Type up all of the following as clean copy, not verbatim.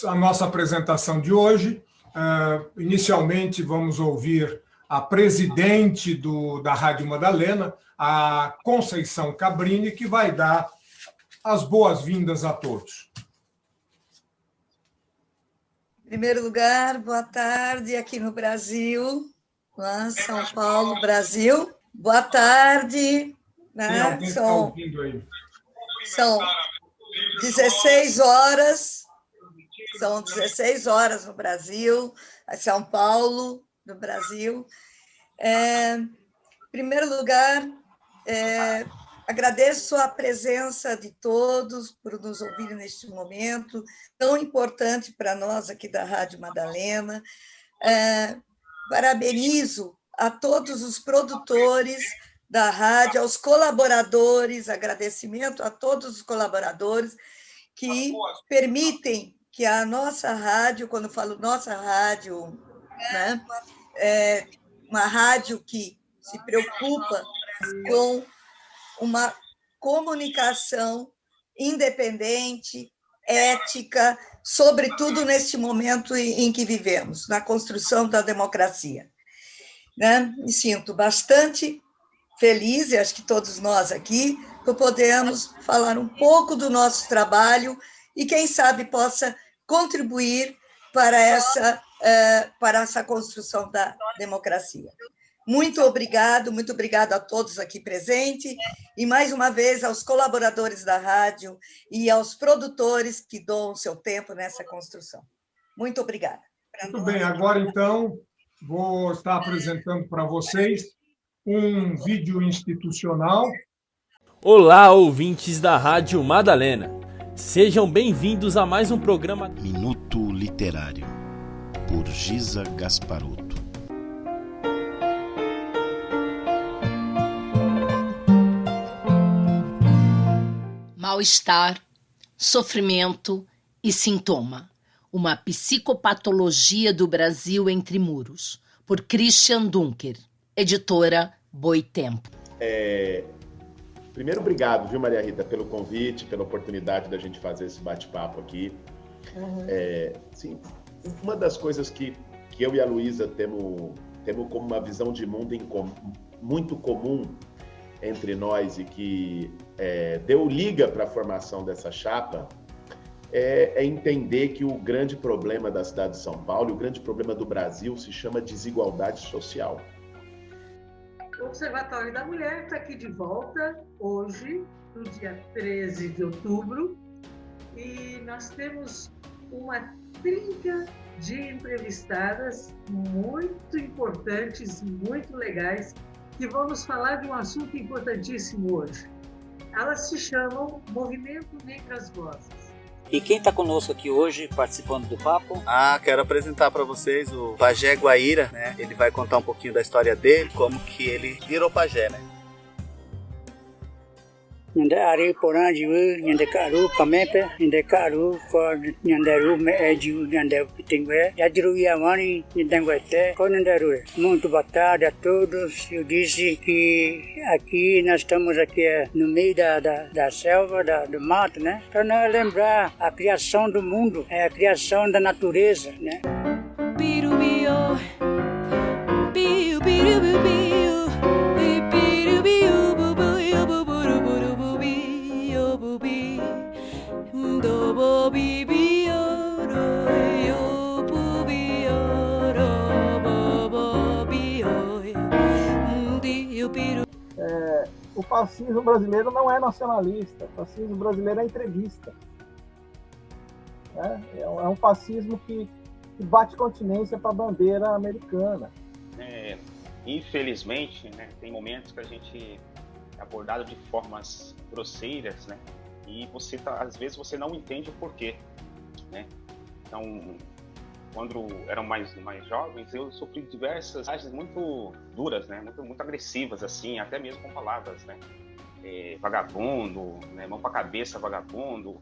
a nossa apresentação de hoje. Inicialmente, vamos ouvir a presidente da Rádio Madalena, a Conceição Cabrini, que vai dar as boas-vindas a todos. Em primeiro lugar, boa tarde aqui no Brasil, lá, São Paulo, Brasil. Boa tarde. Né? Tem está ouvindo aí. São 16 horas. São 16 horas no Brasil, São Paulo, no Brasil. Em primeiro lugar, agradeço a presença de todos por nos ouvirem neste momento tão importante para nós aqui da Rádio Madalena. Parabenizo a todos os produtores da rádio, aos colaboradores, agradecimento a todos os colaboradores que permitem que a nossa rádio, quando falo nossa rádio, né, é uma rádio que se preocupa com uma comunicação independente, ética, sobretudo neste momento em que vivemos, na construção da democracia. Né? Me sinto bastante feliz, e acho que todos nós aqui, que podemos falar um pouco do nosso trabalho e, quem sabe, possa contribuir para essa construção da democracia. Muito obrigado a todos aqui presentes e, mais uma vez, aos colaboradores da rádio e aos produtores que doam o seu tempo nessa construção. Muito obrigada. Muito bem, agora, então, vou estar apresentando para vocês um vídeo institucional. Olá, ouvintes da Rádio Madalena. Sejam bem-vindos a mais um programa Minuto Literário, por Giza Gasparotto. Mal-estar, sofrimento e sintoma. Uma psicopatologia do Brasil entre muros. Por Christian Dunker, editora Boitempo. Primeiro, obrigado, viu, Maria Rita, pelo convite, pela oportunidade da gente fazer esse bate-papo aqui. Sim, uma das coisas que eu e a Luísa temos como uma visão de mundo muito comum entre nós e que deu liga para a formação dessa chapa é entender que o grande problema da cidade de São Paulo e o grande problema do Brasil se chama desigualdade social. O Observatório da Mulher está aqui de volta hoje, no dia 13 de outubro, e nós temos uma trinca de entrevistadas muito importantes, muito legais, que vão nos falar de um assunto importantíssimo hoje. Elas se chamam Movimento Negras Vozes. E quem está conosco aqui hoje, participando do papo? Quero apresentar para vocês o Pajé Guaíra, né? Ele vai contar um pouquinho da história dele, como que ele virou pajé, né? Nyanda ari porã jiu nyanda karu pamepe nyanda karu ko nyanda ru me jiu nyanda pitingwe yadru yamani nyandangwete ko nyanda ru. Muito boa tarde a todos. Eu disse que aqui nós estamos aqui no meio da selva, do mato, né? Para nós lembrar a criação do mundo, a criação da natureza, né? O fascismo brasileiro não é nacionalista, o fascismo brasileiro é entreguista. É um fascismo que bate continência para a bandeira americana. Infelizmente, né, tem momentos que a gente é abordado de formas grosseiras, né, e às vezes você não entende o porquê, né? Então, quando eram mais jovens, eu sofri diversas mensagens muito duras, né, muito agressivas, assim, até mesmo com palavras, né? Vagabundo, né, mão pra cabeça, vagabundo,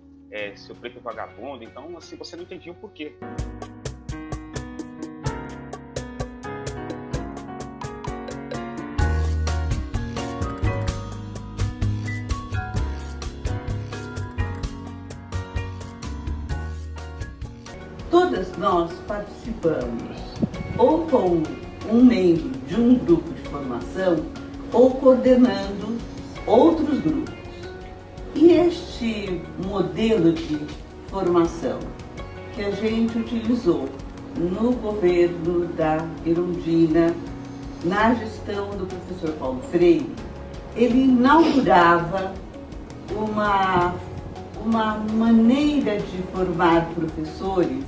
seu preto vagabundo. Então, assim, você não entendia o porquê. todas nós participamos ou com um membro de um grupo de formação ou coordenando outros grupos. E este modelo de formação que a gente utilizou no governo da Erundina, na gestão do professor Paulo Freire, ele inaugurava uma maneira de formar professores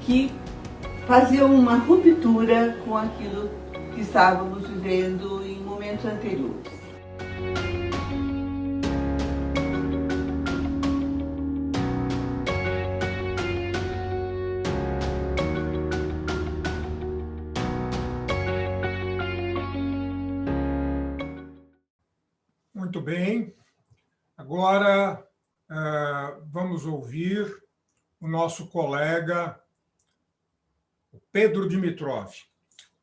que faziam uma ruptura com aquilo que estávamos vivendo em momentos anteriores. Muito bem. Agora vamos ouvir o nosso colega Pedro Dimitrov.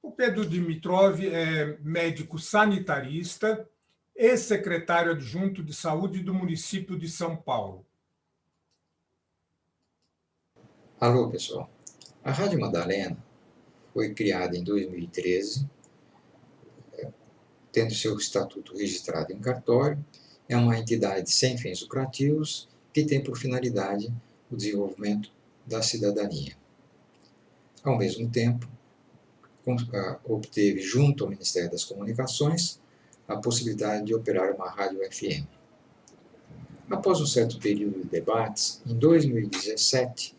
O Pedro Dimitrov é médico sanitarista e secretário adjunto de saúde do município de São Paulo. Alô, pessoal. A Rádio Madalena foi criada em 2013, tendo seu estatuto registrado em cartório. É uma entidade sem fins lucrativos que tem por finalidade o desenvolvimento da cidadania. Ao mesmo tempo, obteve, junto ao Ministério das Comunicações, a possibilidade de operar uma rádio FM. Após um certo período de debates, em 2017,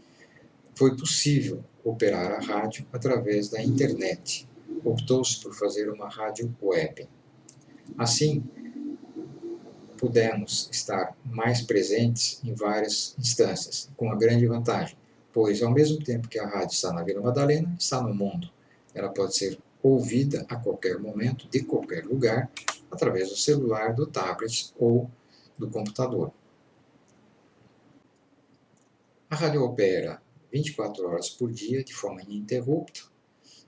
foi possível operar a rádio através da internet. Optou-se por fazer uma rádio web. Assim, pudemos estar mais presentes em várias instâncias, com uma grande vantagem, pois, ao mesmo tempo que a rádio está na Vila Madalena, está no mundo. Ela pode ser ouvida a qualquer momento, de qualquer lugar, através do celular, do tablet ou do computador. A rádio opera 24 horas por dia, de forma ininterrupta,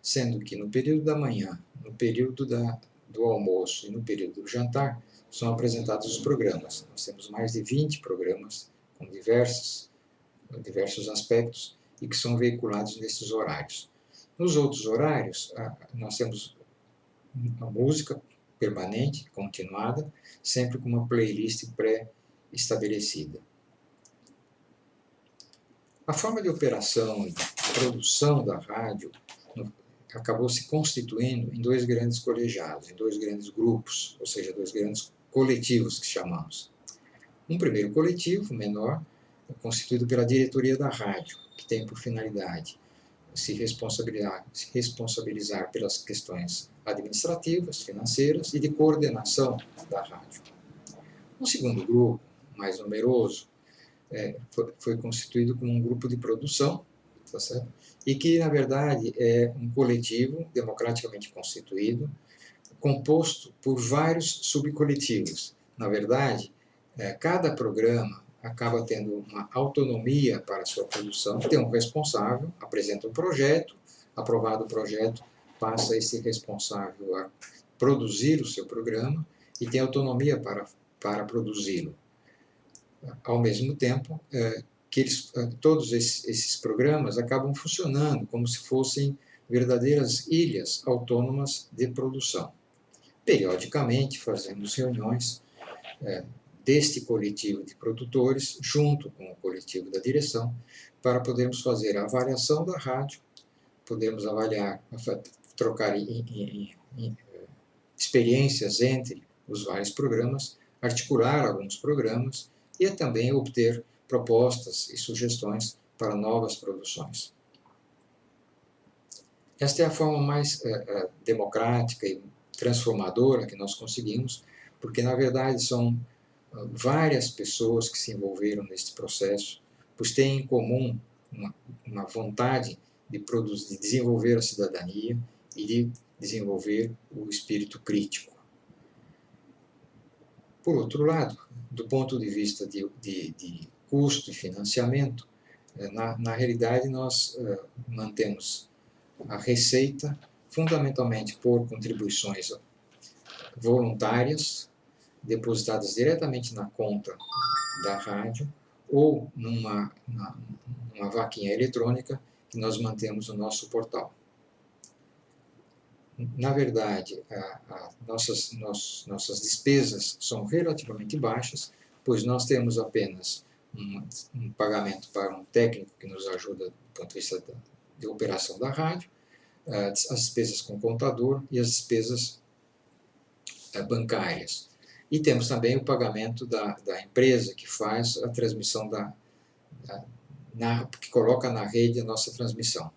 sendo que no período da manhã, no período do almoço e no período do jantar, são apresentados os programas. Nós temos mais de 20 programas com diversos aspectos e que são veiculados nesses horários. Nos outros horários, nós temos uma música permanente, continuada, sempre com uma playlist pré-estabelecida. A forma de operação e de produção da rádio acabou se constituindo em dois grandes colegiados, em dois grandes grupos, ou seja, dois grandes coletivos que chamamos. Um primeiro coletivo, menor, constituído pela diretoria da rádio, que tem por finalidade se responsabilizar pelas questões administrativas, financeiras e de coordenação da rádio. Um segundo grupo, mais numeroso, foi constituído como um grupo de produção, tá certo? E que, na verdade, é um coletivo democraticamente constituído, composto por vários subcoletivos. Na verdade, cada programa acaba tendo uma autonomia para a sua produção, tem um responsável, apresenta um projeto, aprovado o projeto, passa esse responsável a produzir o seu programa e tem autonomia para produzi-lo. Ao mesmo tempo que todos esses programas acabam funcionando como se fossem verdadeiras ilhas autônomas de produção. Periodicamente fazemos reuniões deste coletivo de produtores, junto com o coletivo da direção, para podermos fazer a avaliação da rádio, podermos avaliar, trocar experiências entre os vários programas, articular alguns programas e também obter propostas e sugestões para novas produções. Esta é a forma mais democrática e transformadora que nós conseguimos, porque, na verdade, são várias pessoas que se envolveram neste processo, pois têm em comum uma vontade de desenvolver a cidadania e de desenvolver o espírito crítico. Por outro lado, do ponto de vista de custo e financiamento, na realidade nós mantemos a receita fundamentalmente por contribuições voluntárias, depositadas diretamente na conta da rádio, ou numa vaquinha eletrônica que nós mantemos no nosso portal. Na verdade, nossas despesas são relativamente baixas, pois nós temos apenas um pagamento para um técnico que nos ajuda do ponto de vista de operação da rádio, as despesas com contador e as despesas bancárias. E temos também o pagamento da empresa que faz a transmissão, que coloca na rede a nossa transmissão.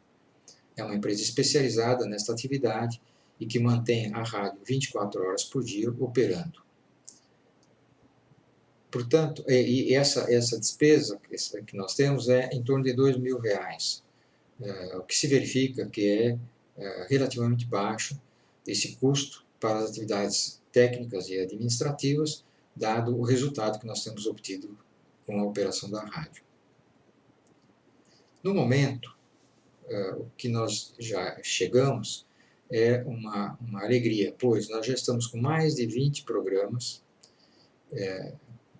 É uma empresa especializada nesta atividade e que mantém a rádio 24 horas por dia operando. Portanto, e essa despesa que nós temos é em torno de R$2.000, o que se verifica que é relativamente baixo esse custo para as atividades técnicas e administrativas, dado o resultado que nós temos obtido com a operação da rádio. No momento, o que nós já chegamos é uma alegria, pois nós já estamos com mais de 20 programas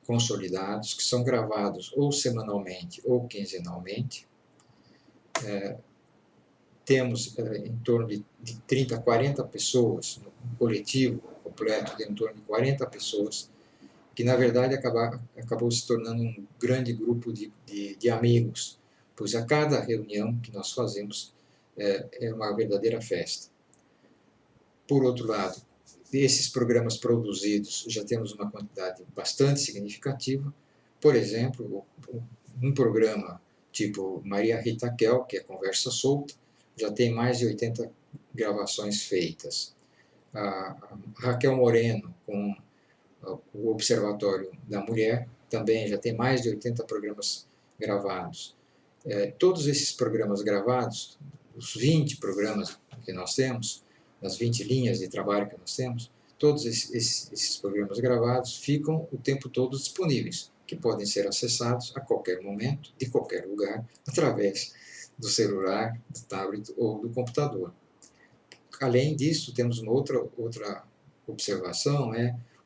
consolidados, que são gravados ou semanalmente ou quinzenalmente. Temos em torno de 30 a 40 pessoas, um coletivo completo de em torno de 40 pessoas, que na verdade acabou se tornando um grande grupo de amigos, pois a cada reunião que nós fazemos é uma verdadeira festa. Por outro lado, desses programas produzidos já temos uma quantidade bastante significativa. Por exemplo, um programa tipo Maria Rita Kel, que é Conversa Solta, já tem mais de 80 gravações feitas. A Raquel Moreno, com o Observatório da Mulher, também já tem mais de 80 programas gravados. Todos esses programas gravados, os 20 programas que nós temos, nas 20 linhas de trabalho que nós temos, todos esses programas gravados ficam o tempo todo disponíveis, que podem ser acessados a qualquer momento, de qualquer lugar, através do celular, do tablet ou do computador. Além disso, temos uma outra observação,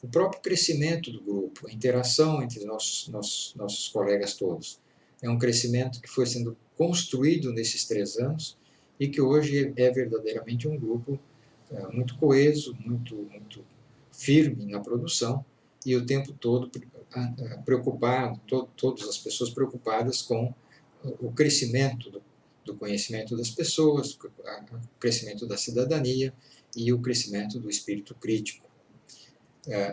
o próprio crescimento do grupo, a interação entre nossos colegas todos. É um crescimento que foi sendo construído nesses 3 anos e que hoje é verdadeiramente um grupo muito coeso, muito firme na produção e o tempo todo preocupado, todas as pessoas preocupadas com o crescimento do conhecimento das pessoas, o crescimento da cidadania e o crescimento do espírito crítico.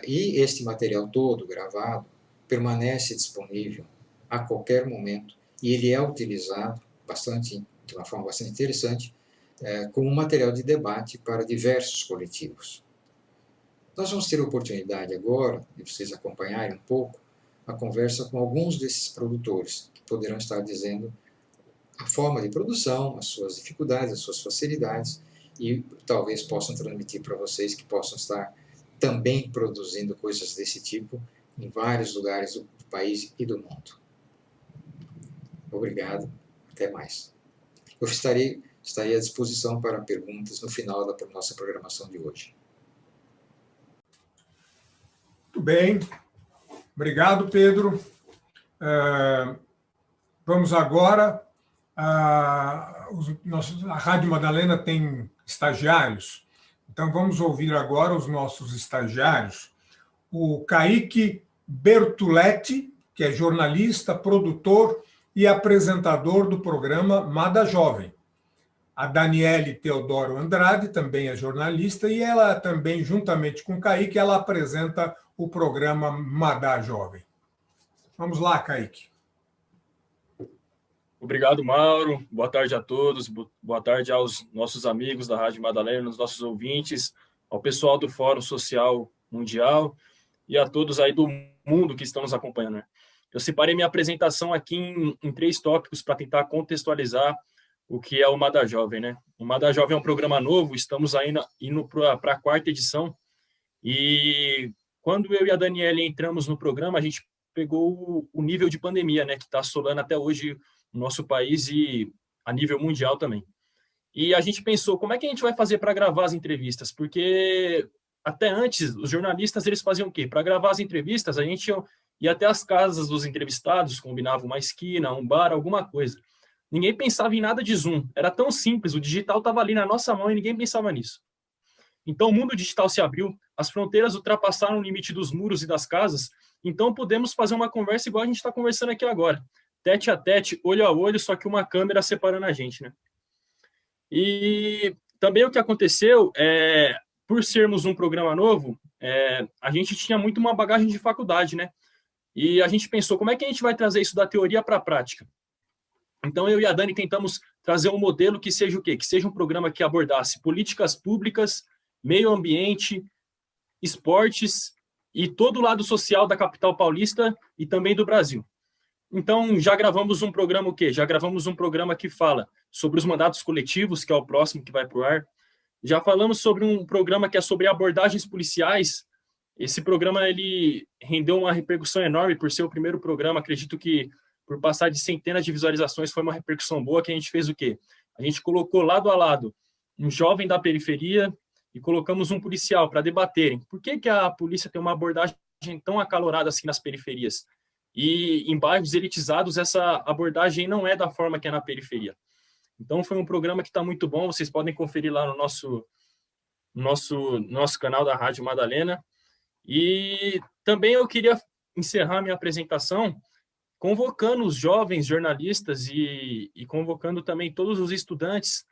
E este material todo gravado permanece disponível a qualquer momento e ele é utilizado de uma forma bastante interessante como material de debate para diversos coletivos. Nós vamos ter a oportunidade agora de vocês acompanharem um pouco a conversa com alguns desses produtores, que poderão estar dizendo a forma de produção, as suas dificuldades, as suas facilidades, e talvez possam transmitir para vocês que possam estar também produzindo coisas desse tipo em vários lugares do país e do mundo. Obrigado, até mais. Eu estarei à disposição para perguntas no final da nossa programação de hoje. Muito bem. Obrigado, Pedro. Vamos agora. A Rádio Madalena tem estagiários, então vamos ouvir agora os nossos estagiários. O Kaique Bertuletti, que é jornalista, produtor e apresentador do programa Mada Jovem. A Daniele Teodoro Andrade também é jornalista e ela também, juntamente com o Kaique, ela apresenta o programa Mada Jovem. Vamos lá, Kaique. Obrigado, Mauro. Boa tarde a todos. Boa tarde aos nossos amigos da Rádio Madalena, aos nossos ouvintes, ao pessoal do Fórum Social Mundial e a todos aí do mundo que estão nos acompanhando, né? Eu separei minha apresentação aqui em 3 tópicos para tentar contextualizar o que é o Mada Jovem, né? O Mada Jovem é um programa novo, estamos ainda indo para a 4ª edição, e quando eu e a Daniela entramos no programa, a gente pegou o nível de pandemia, né, que está assolando até hoje o nosso país e a nível mundial também. E a gente pensou, como é que a gente vai fazer para gravar as entrevistas? Porque até antes, os jornalistas, eles faziam o quê? Para gravar as entrevistas, a gente ia até as casas dos entrevistados, combinava uma esquina, um bar, alguma coisa. Ninguém pensava em nada de Zoom. Era tão simples, o digital estava ali na nossa mão e ninguém pensava nisso. Então, o mundo digital se abriu, as fronteiras ultrapassaram o limite dos muros e das casas, então podemos fazer uma conversa igual a gente está conversando aqui agora. Tete a tete, olho a olho, só que uma câmera separando a gente, né? E também o que aconteceu, por sermos um programa novo, a gente tinha muito uma bagagem de faculdade, né? E a gente pensou, como é que a gente vai trazer isso da teoria para a prática? Então, eu e a Dani tentamos trazer um modelo que seja o quê? Que seja um programa que abordasse políticas públicas, meio ambiente, esportes e todo o lado social da capital paulista e também do Brasil. Então, já gravamos um programa o quê? Já gravamos um programa que fala sobre os mandatos coletivos, que é o próximo que vai para o ar. Já falamos sobre um programa que é sobre abordagens policiais. Esse programa ele rendeu uma repercussão enorme por ser o primeiro programa. Acredito que, por passar de centenas de visualizações, foi uma repercussão boa, que a gente fez o quê? A gente colocou lado a lado um jovem da periferia e colocamos um policial para debaterem. Por que a polícia tem uma abordagem tão acalorada assim nas periferias? E em bairros elitizados, essa abordagem não é da forma que é na periferia. Então, foi um programa que está muito bom. Vocês podem conferir lá no nosso canal da Rádio Madalena. E também eu queria encerrar minha apresentação convocando os jovens jornalistas e convocando também todos os estudantes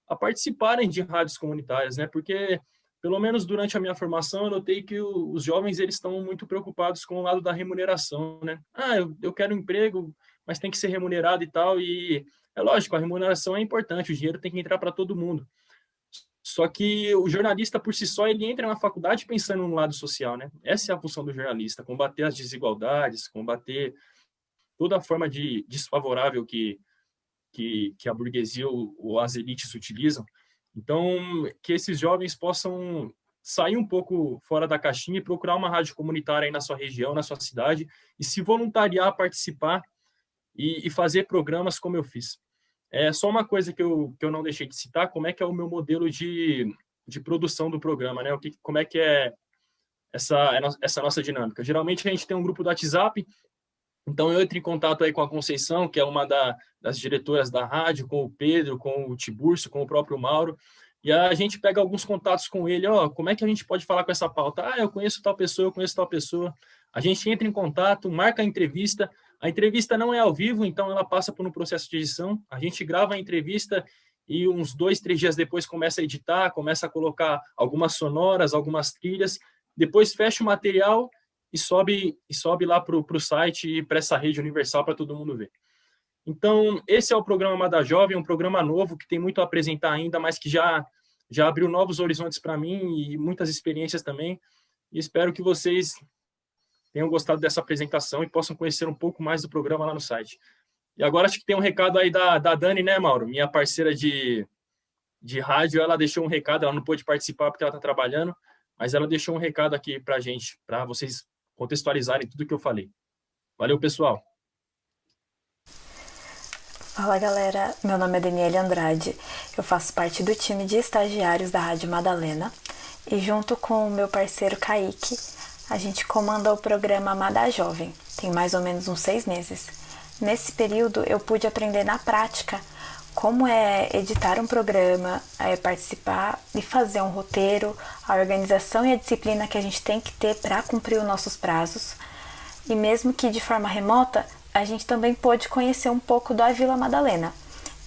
a participarem de rádios comunitárias, né? Porque, pelo menos durante a minha formação, eu notei que os jovens eles estão muito preocupados com o lado da remuneração, né? Eu quero um emprego, mas tem que ser remunerado e tal. E é lógico, a remuneração é importante, o dinheiro tem que entrar para todo mundo. Só que o jornalista, por si só, ele entra na faculdade pensando no lado social, né? Essa é a função do jornalista, combater as desigualdades, combater toda a forma de desfavorável que a burguesia ou as elites utilizam. Então, que esses jovens possam sair um pouco fora da caixinha e procurar uma rádio comunitária aí na sua região, na sua cidade, e se voluntariar, participar e fazer programas como eu fiz. É só uma coisa que eu não deixei de citar, como é que é o meu modelo de produção do programa, né? Como é que é essa nossa dinâmica. Geralmente a gente tem um grupo do WhatsApp, então eu entro em contato aí com a Conceição, que é uma das diretoras da rádio, com o Pedro, com o Tiburcio, com o próprio Mauro, e a gente pega alguns contatos com ele, como é que a gente pode falar com essa pauta? Eu conheço tal pessoa, eu conheço tal pessoa. A gente entra em contato, marca a entrevista não é ao vivo, então ela passa por um processo de edição, a gente grava a entrevista e uns 2, 3 dias depois começa a editar, começa a colocar algumas sonoras, algumas trilhas, depois fecha o material e sobe lá para o site e para essa rede universal para todo mundo ver. Então, esse é o programa Mada Jovem, um programa novo que tem muito a apresentar ainda, mas que já abriu novos horizontes para mim e muitas experiências também. E espero que vocês tenham gostado dessa apresentação e possam conhecer um pouco mais do programa lá no site. E agora acho que tem um recado aí da Dani, né, Mauro? Minha parceira de rádio, ela deixou um recado, ela não pôde participar porque ela está trabalhando, mas ela deixou um recado aqui para a gente, para vocês contextualizarem tudo que eu falei. Valeu, pessoal! Fala, galera, meu nome é Daniele Andrade, eu faço parte do time de estagiários da Rádio Madalena e junto com o meu parceiro Kaique, a gente comanda o programa Mada Jovem, tem mais ou menos uns 6 meses. Nesse período eu pude aprender na prática como é editar um programa, participar e fazer um roteiro, a organização e a disciplina que a gente tem que ter para cumprir os nossos prazos. E mesmo que de forma remota, a gente também pôde conhecer um pouco da Vila Madalena,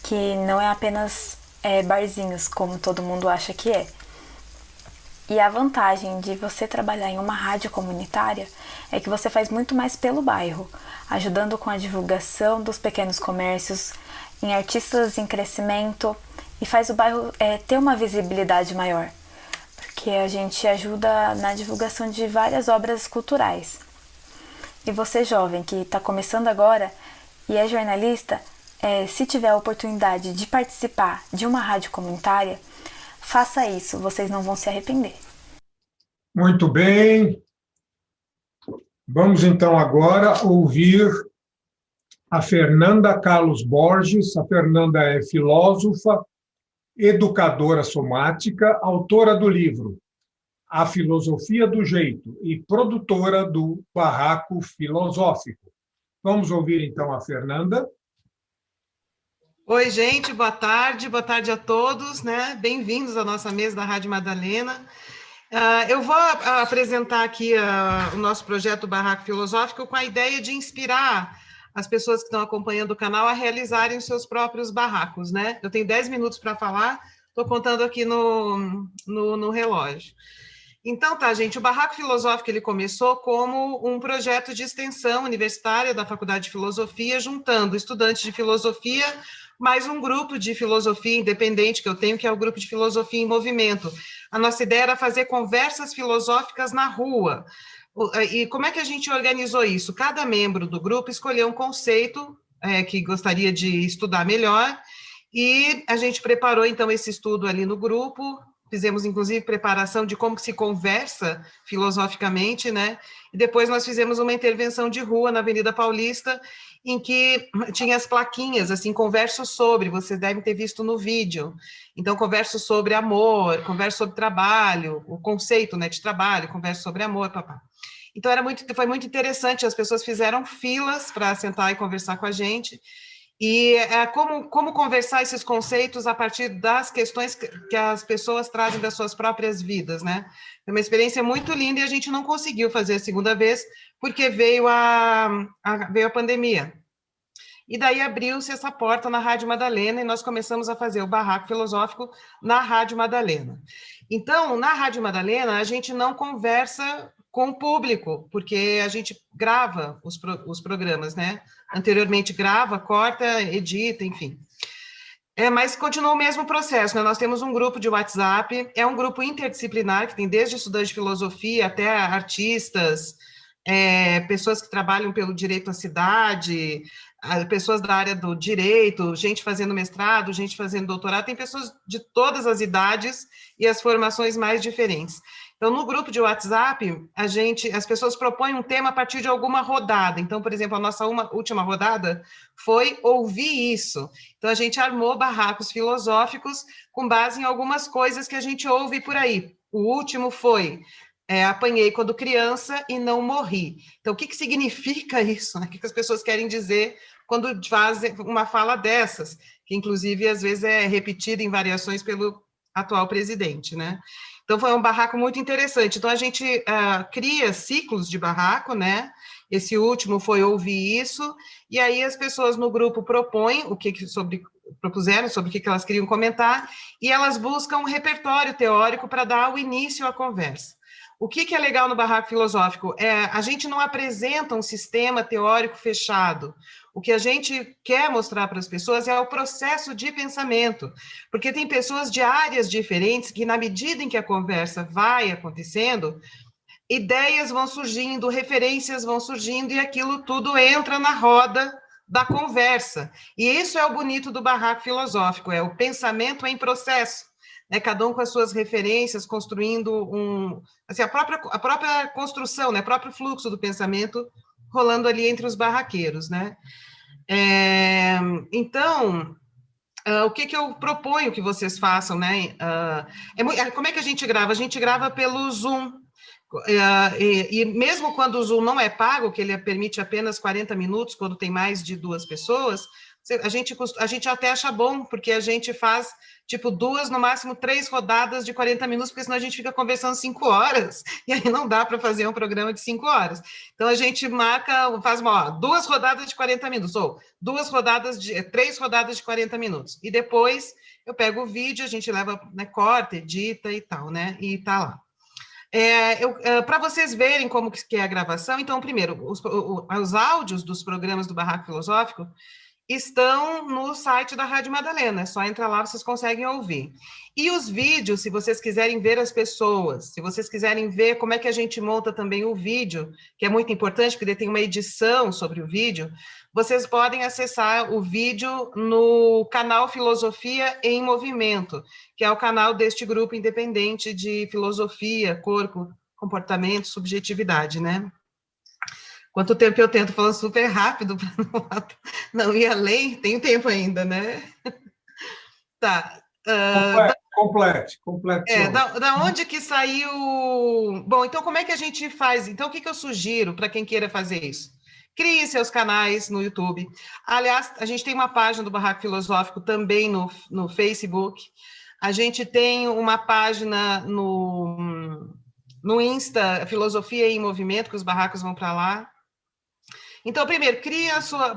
que não é apenas barzinhos, como todo mundo acha que é. E a vantagem de você trabalhar em uma rádio comunitária é que você faz muito mais pelo bairro, ajudando com a divulgação dos pequenos comércios, em artistas em crescimento, e faz o bairro ter uma visibilidade maior, porque a gente ajuda na divulgação de várias obras culturais. E você, jovem, que está começando agora e é jornalista, se tiver a oportunidade de participar de uma rádio comunitária, faça isso, vocês não vão se arrepender. Muito bem. Vamos, então, agora ouvir a Fernanda Carlos Borges. A Fernanda é filósofa, educadora somática, autora do livro a filosofia do jeito e produtora do Barraco Filosófico. Vamos ouvir, então, a Fernanda. Oi, gente, boa tarde a todos, né? Bem-vindos à nossa mesa da Rádio Madalena. Eu vou apresentar aqui o nosso projeto Barraco Filosófico com a ideia de inspirar as pessoas que estão acompanhando o canal a realizarem os seus próprios barracos, né? Eu tenho 10 minutos para falar, estou contando aqui no relógio. Então, tá, gente, o Barraco Filosófico ele começou como um projeto de extensão universitária da Faculdade de Filosofia, juntando estudantes de filosofia, mais um grupo de filosofia independente que eu tenho, que é o Grupo de Filosofia em Movimento. A nossa ideia era fazer conversas filosóficas na rua. E como é que a gente organizou isso? Cada membro do grupo escolheu um conceito que gostaria de estudar melhor, e a gente preparou, então, esse estudo ali no grupo. Fizemos, inclusive, preparação de como se conversa filosoficamente, né? E depois nós fizemos uma intervenção de rua na Avenida Paulista, em que tinha as plaquinhas, assim, converso sobre, vocês devem ter visto no vídeo. Então, converso sobre amor, converso sobre trabalho, o conceito, né, de trabalho, converso sobre amor, papá. Então, foi muito interessante, as pessoas fizeram filas para sentar e conversar com a gente. E como conversar esses conceitos a partir das questões que as pessoas trazem das suas próprias vidas, né? É uma experiência muito linda e a gente não conseguiu fazer a segunda vez, porque veio a pandemia. E daí abriu-se essa porta na Rádio Madalena e nós começamos a fazer o Barraco Filosófico na Rádio Madalena. Então, na Rádio Madalena, a gente não conversa com o público, porque a gente grava os programas, né? Anteriormente grava, corta, edita, enfim. Mas continua o mesmo processo, né? Nós temos um grupo de WhatsApp, é um grupo interdisciplinar, que tem desde estudantes de filosofia até artistas, pessoas que trabalham pelo direito à cidade, pessoas da área do direito, gente fazendo mestrado, gente fazendo doutorado, tem pessoas de todas as idades e as formações mais diferentes. Então, no grupo de WhatsApp, as pessoas propõem um tema a partir de alguma rodada. Então, por exemplo, a nossa última rodada foi ouvir isso. Então, a gente armou barracos filosóficos com base em algumas coisas que a gente ouve por aí. O último foi, apanhei quando criança e não morri. Então, o que significa isso? Né? O que as pessoas querem dizer quando fazem uma fala dessas? Que, inclusive, às vezes é repetida em variações pelo atual presidente, né? Então, foi um barraco muito interessante. Então, a gente cria ciclos de barraco, né? Esse último foi ouvir isso, e aí as pessoas no grupo propuseram sobre o que elas queriam comentar, e elas buscam um repertório teórico para dar o início à conversa. O que é legal no Barraco Filosófico? A gente não apresenta um sistema teórico fechado. O que a gente quer mostrar para as pessoas é o processo de pensamento, porque tem pessoas de áreas diferentes que, na medida em que a conversa vai acontecendo, ideias vão surgindo, referências vão surgindo, e aquilo tudo entra na roda da conversa. E isso é o bonito do Barraco Filosófico, é o pensamento em processo. Né, cada um com as suas referências, construindo a própria construção, né, o próprio fluxo do pensamento rolando ali entre os barraqueiros, né? Então, o que eu proponho que vocês façam, né? Como é que a gente grava? A gente grava pelo Zoom. E mesmo quando o Zoom não é pago, que ele permite apenas 40 minutos, quando tem mais de 2 pessoas, a gente até acha bom, porque a gente faz, tipo, 2, no máximo 3 rodadas de 40 minutos, porque senão a gente fica conversando 5 horas, e aí não dá para fazer um programa de 5 horas. Então, a gente faz 2 rodadas de 40 minutos, ou 3 rodadas de 40 minutos. E depois eu pego o vídeo, a gente leva, né, corta, edita e tal, né? E tá lá. Para vocês verem como que é a gravação, então, primeiro, os áudios dos programas do Barraco Filosófico estão no site da Rádio Madalena, é só entrar lá, vocês conseguem ouvir. E os vídeos, se vocês quiserem ver as pessoas, se vocês quiserem ver como é que a gente monta também o vídeo, que é muito importante, porque tem uma edição sobre o vídeo, vocês podem acessar o vídeo no canal Filosofia em Movimento, que é o canal deste grupo independente de filosofia, corpo, comportamento, subjetividade, né? Quanto tempo eu tento falando super rápido para não ir além? Tem tempo ainda, né? Tá. Complete. Da onde que saiu... Bom, então como é que a gente faz? Então, o que eu sugiro para quem queira fazer isso? Crie seus canais no YouTube. Aliás, a gente tem uma página do Barraco Filosófico também no Facebook. A gente tem uma página no Insta, Filosofia em Movimento, que os barracos vão para lá. Então, primeiro,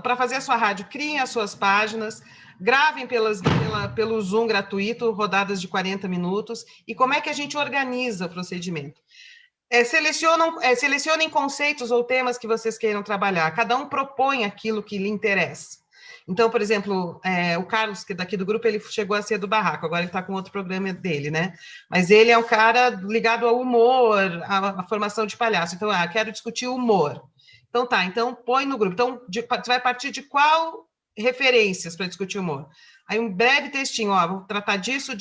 para fazer a sua rádio, criem as suas páginas, gravem pelo Zoom gratuito, rodadas de 40 minutos. E como é que a gente organiza o procedimento? Selecionem conceitos ou temas que vocês queiram trabalhar. Cada um propõe aquilo que lhe interessa. Então, por exemplo, o Carlos, que daqui do grupo, ele chegou a ser do Barraco, agora ele está com outro programa dele, né? Mas ele é um cara ligado ao humor, à formação de palhaço. Então, quero discutir humor. Então, então põe no grupo. Então, você vai partir de qual referências para discutir humor? Aí um breve textinho, vou tratar disso.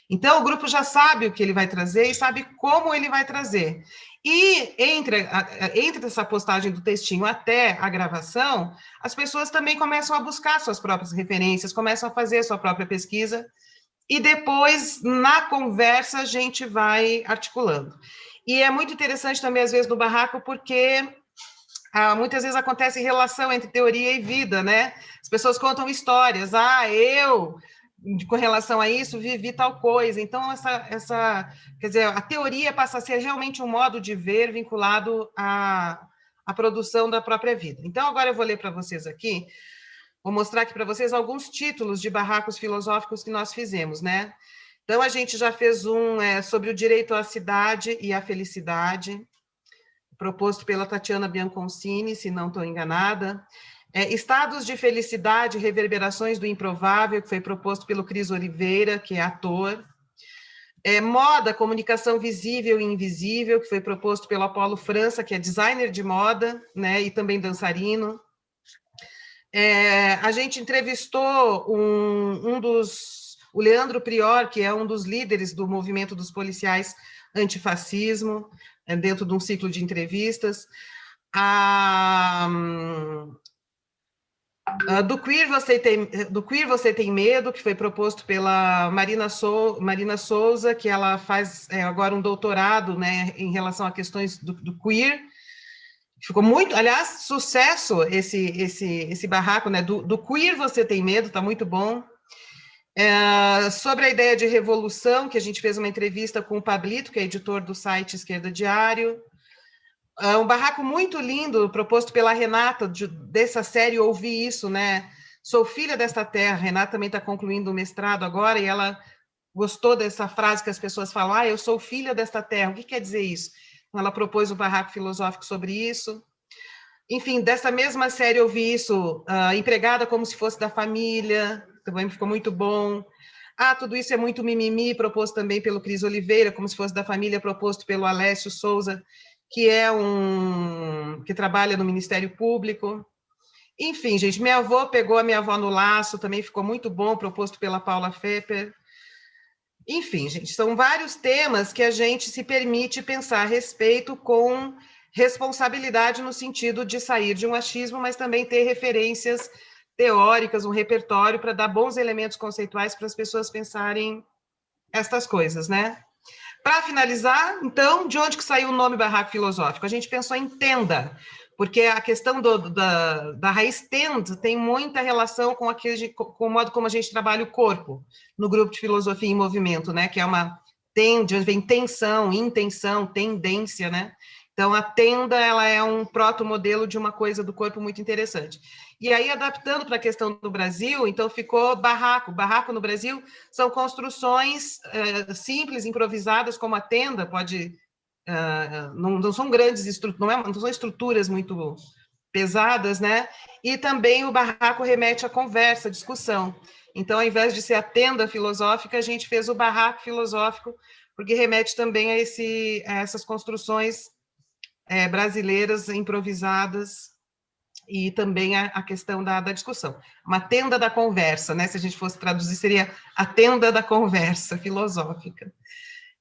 Então, o grupo já sabe o que ele vai trazer e sabe como ele vai trazer. E entre essa postagem do textinho até a gravação, as pessoas também começam a buscar suas próprias referências, começam a fazer a sua própria pesquisa, e depois, na conversa, a gente vai articulando. E é muito interessante também, às vezes, no Barraco, porque muitas vezes acontece relação entre teoria e vida, né? As pessoas contam histórias. Com relação a isso, vivi tal coisa. Então, quer dizer, a teoria passa a ser realmente um modo de ver vinculado à produção da própria vida. Então, agora eu vou ler para vocês aqui, vou mostrar aqui para vocês alguns títulos de barracos filosóficos que nós fizemos, né? Então, a gente já fez um sobre o direito à cidade e à felicidade, proposto pela Tatiana Bianconcini, se não estou enganada. Estados de felicidade, reverberações do improvável, que foi proposto pelo Cris Oliveira, que é ator. Moda, comunicação visível e invisível, que foi proposto pelo Apolo França, que é designer de moda, né, e também dançarino. A gente entrevistou o Leandro Prior, que é um dos líderes do movimento dos policiais antifascismo, dentro de um ciclo de entrevistas. Do Queer Você Tem Medo, que foi proposto pela Marina Souza, que ela faz agora um doutorado, né, em relação a questões do queer. Ficou muito, aliás, sucesso esse barraco, né, do Queer Você Tem Medo, está muito bom. Sobre a ideia de revolução, que a gente fez uma entrevista com o Pablito, que é editor do site Esquerda Diário. Um barraco muito lindo, proposto pela Renata, dessa série Ouvi Isso, né? Sou filha desta terra. A Renata também está concluindo o mestrado agora, e ela gostou dessa frase que as pessoas falam, eu sou filha desta terra. O que quer dizer isso? Então, ela propôs um barraco filosófico sobre isso. Enfim, dessa mesma série Ouvi Isso, Empregada como se fosse da família, também ficou muito bom. Tudo isso é muito mimimi, proposto também pelo Cris Oliveira, como se fosse da família, proposto pelo Alessio Souza, que que trabalha no Ministério Público. Enfim, gente, minha avó pegou a minha avó no laço, também ficou muito bom, proposto pela Paula Fepper. Enfim, gente, são vários temas que a gente se permite pensar a respeito com responsabilidade no sentido de sair de um achismo, mas também ter referências teóricas, um repertório para dar bons elementos conceituais para as pessoas pensarem estas coisas, né? Para finalizar, então, de onde que saiu o nome Barraco Filosófico? A gente pensou em tenda, porque a questão da raiz tenda tem muita relação com o modo como a gente trabalha o corpo, no grupo de Filosofia em Movimento, né? Que é vem tensão, intenção, tendência, né? Então, a tenda, ela é um proto-modelo de uma coisa do corpo muito interessante. E aí, adaptando para a questão do Brasil, então ficou barraco. Barraco no Brasil são construções simples, improvisadas, como a tenda, não são grandes estruturas, não são estruturas muito pesadas, né? E também o barraco remete à conversa, à discussão. Então, ao invés de ser a tenda filosófica, a gente fez o barraco filosófico, porque remete também a essas construções brasileiras improvisadas, e também a questão da discussão. Uma tenda da conversa, né? Se a gente fosse traduzir, seria a tenda da conversa filosófica.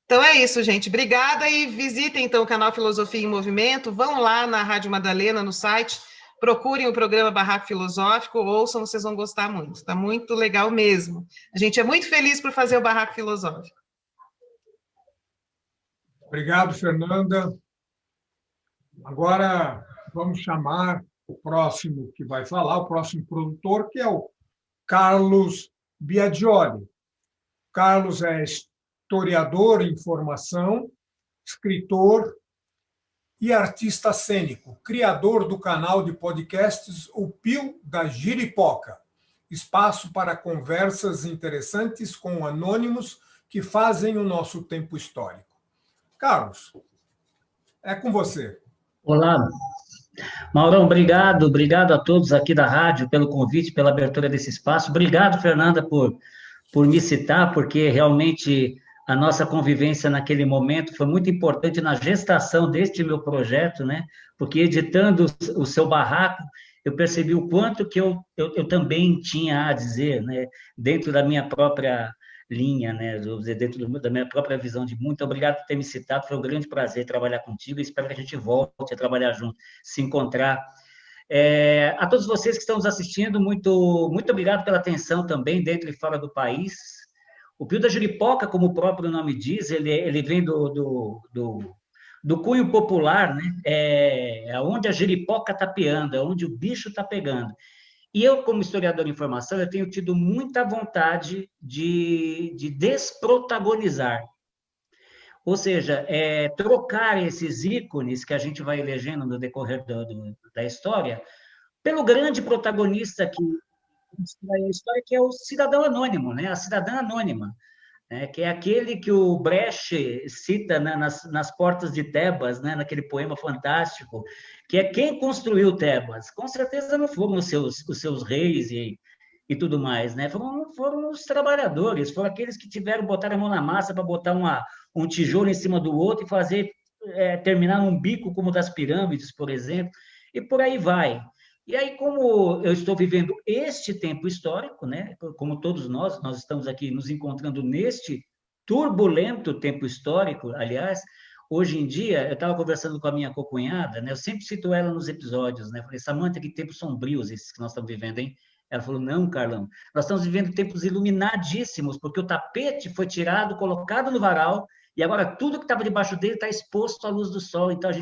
Então é isso, gente. Obrigada, e visitem então o canal Filosofia em Movimento, vão lá na Rádio Madalena, no site, procurem o programa Barraco Filosófico, ouçam, vocês vão gostar muito. Está muito legal mesmo. A gente é muito feliz por fazer o Barraco Filosófico. Obrigado, Fernanda. Agora vamos chamar o próximo que vai falar, o próximo produtor, que é o Carlos Biagioli. Carlos é historiador em formação, escritor e artista cênico, criador do canal de podcasts O Pio da Jiripoca, espaço para conversas interessantes com anônimos que fazem o nosso tempo histórico. Carlos, é com você. Olá, Maurão, obrigado a todos aqui da rádio pelo convite, pela abertura desse espaço. Obrigado, Fernanda, por me citar, porque realmente a nossa convivência naquele momento foi muito importante na gestação deste meu projeto, né? Porque editando o seu barraco, eu percebi o quanto que eu também tinha a dizer, né? Dentro da minha própria linha, né? Dentro da minha própria visão de muito. Obrigado por ter me citado, foi um grande prazer trabalhar contigo e espero que a gente volte a trabalhar junto, se encontrar. A todos vocês que estão nos assistindo, muito obrigado pela atenção também, dentro e fora do país. O Pio da Jiripoca, como o próprio nome diz, ele vem do cunho popular, né? É onde a jiripoca está peando, é onde o bicho está pegando. E eu, como historiador em formação, eu tenho tido muita vontade de desprotagonizar. Ou seja, trocar esses ícones que a gente vai elegendo no decorrer da história pelo grande protagonista que a história, que é o cidadão anônimo, né? A cidadã anônima, né? Que é aquele que o Brecht cita, né, nas portas de Tebas, né, naquele poema fantástico, que é quem construiu Tebas. Com certeza não foram os seus reis e tudo mais, né? Foram os trabalhadores, foram aqueles que botaram a mão na massa para botar um tijolo em cima do outro e fazer terminar num bico como o das pirâmides, por exemplo, e por aí vai. E aí, como eu estou vivendo este tempo histórico, né? Como todos nós estamos aqui nos encontrando neste turbulento tempo histórico, aliás, hoje em dia, eu estava conversando com a minha cocunhada, né? Eu sempre cito ela nos episódios, né? Eu falei, Samanta, que tempos sombrios esses que nós estamos vivendo, hein? Ela falou, não, Carlão, nós estamos vivendo tempos iluminadíssimos, porque o tapete foi tirado, colocado no varal, e agora tudo que estava debaixo dele está exposto à luz do sol, então a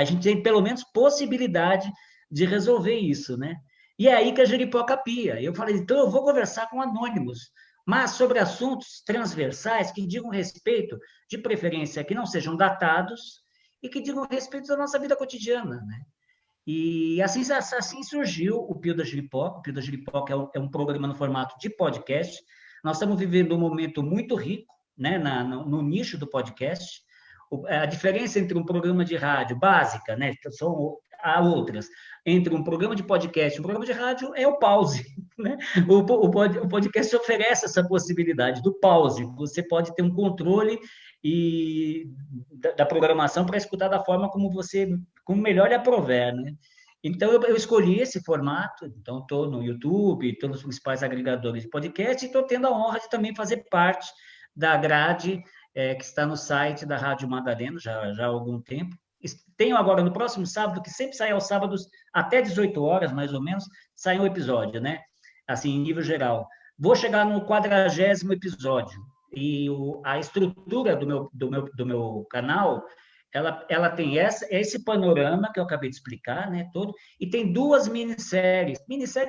gente tem pelo menos possibilidade de resolver isso, né? E é aí que a jiripoca pia. Eu falei, então eu vou conversar com anônimos, mas sobre assuntos transversais que digam respeito, de preferência, que não sejam datados e que digam respeito da nossa vida cotidiana, né? E assim surgiu o Pio da Jiripoca. O Pio da Jiripoca é um programa no formato de podcast. Nós estamos vivendo um momento muito rico, né, no nicho do podcast. A diferença entre um programa de rádio básica, né, há outras, entre um programa de podcast e um programa de rádio é o pause, né? O podcast oferece essa possibilidade do pause. Você pode ter um controle da programação para escutar da forma como melhor lhe aprover, né? Então, eu escolhi esse formato, então estou no YouTube, todos os principais agregadores de podcast, e estou tendo a honra de também fazer parte da grade que está no site da Rádio Madalena, já há algum tempo. Tenho agora, no próximo sábado, que sempre sai aos sábados, até 18 horas, mais ou menos, sai um episódio, né? Assim, em nível geral. Vou chegar no 40º episódio, e a estrutura do meu canal, ela tem esse panorama que eu acabei de explicar, né, todo, e tem 2 minisséries,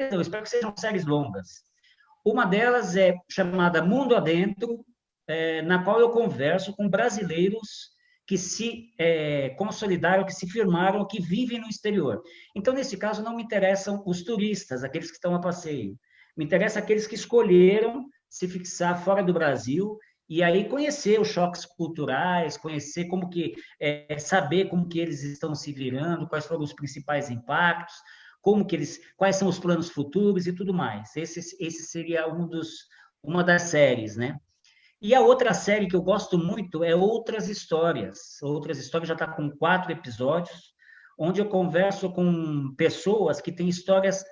eu espero que sejam séries longas. Uma delas é chamada Mundo Adentro, na qual eu converso com brasileiros que se consolidaram, que se firmaram, que vivem no exterior. Então, nesse caso, não me interessam os turistas, aqueles que estão a passeio. Me interessa aqueles que escolheram se fixar fora do Brasil e aí conhecer os choques culturais, conhecer saber como que eles estão se virando, quais foram os principais impactos, quais são os planos futuros e tudo mais. Esse seria uma das séries, né? E a outra série que eu gosto muito é Outras Histórias. Outras Histórias já está com 4 episódios, onde eu converso com pessoas que têm histórias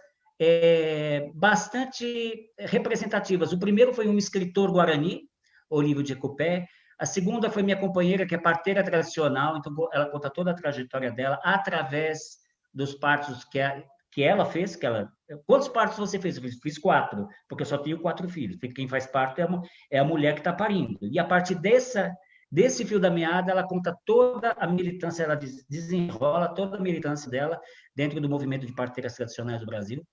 bastante representativas. O primeiro foi um escritor guarani, Olívio de Ecupé. A segunda foi minha companheira, que é parteira tradicional, então ela conta toda a trajetória dela através dos partos que ela fez, quantos partos você fez? Eu fiz 4, porque eu só tenho 4 filhos. Quem faz parto é a mulher que está parindo. E a partir desse fio da meada, ela conta toda a militância, ela desenrola toda a militância dela dentro do movimento de parteiras tradicionais do Brasil.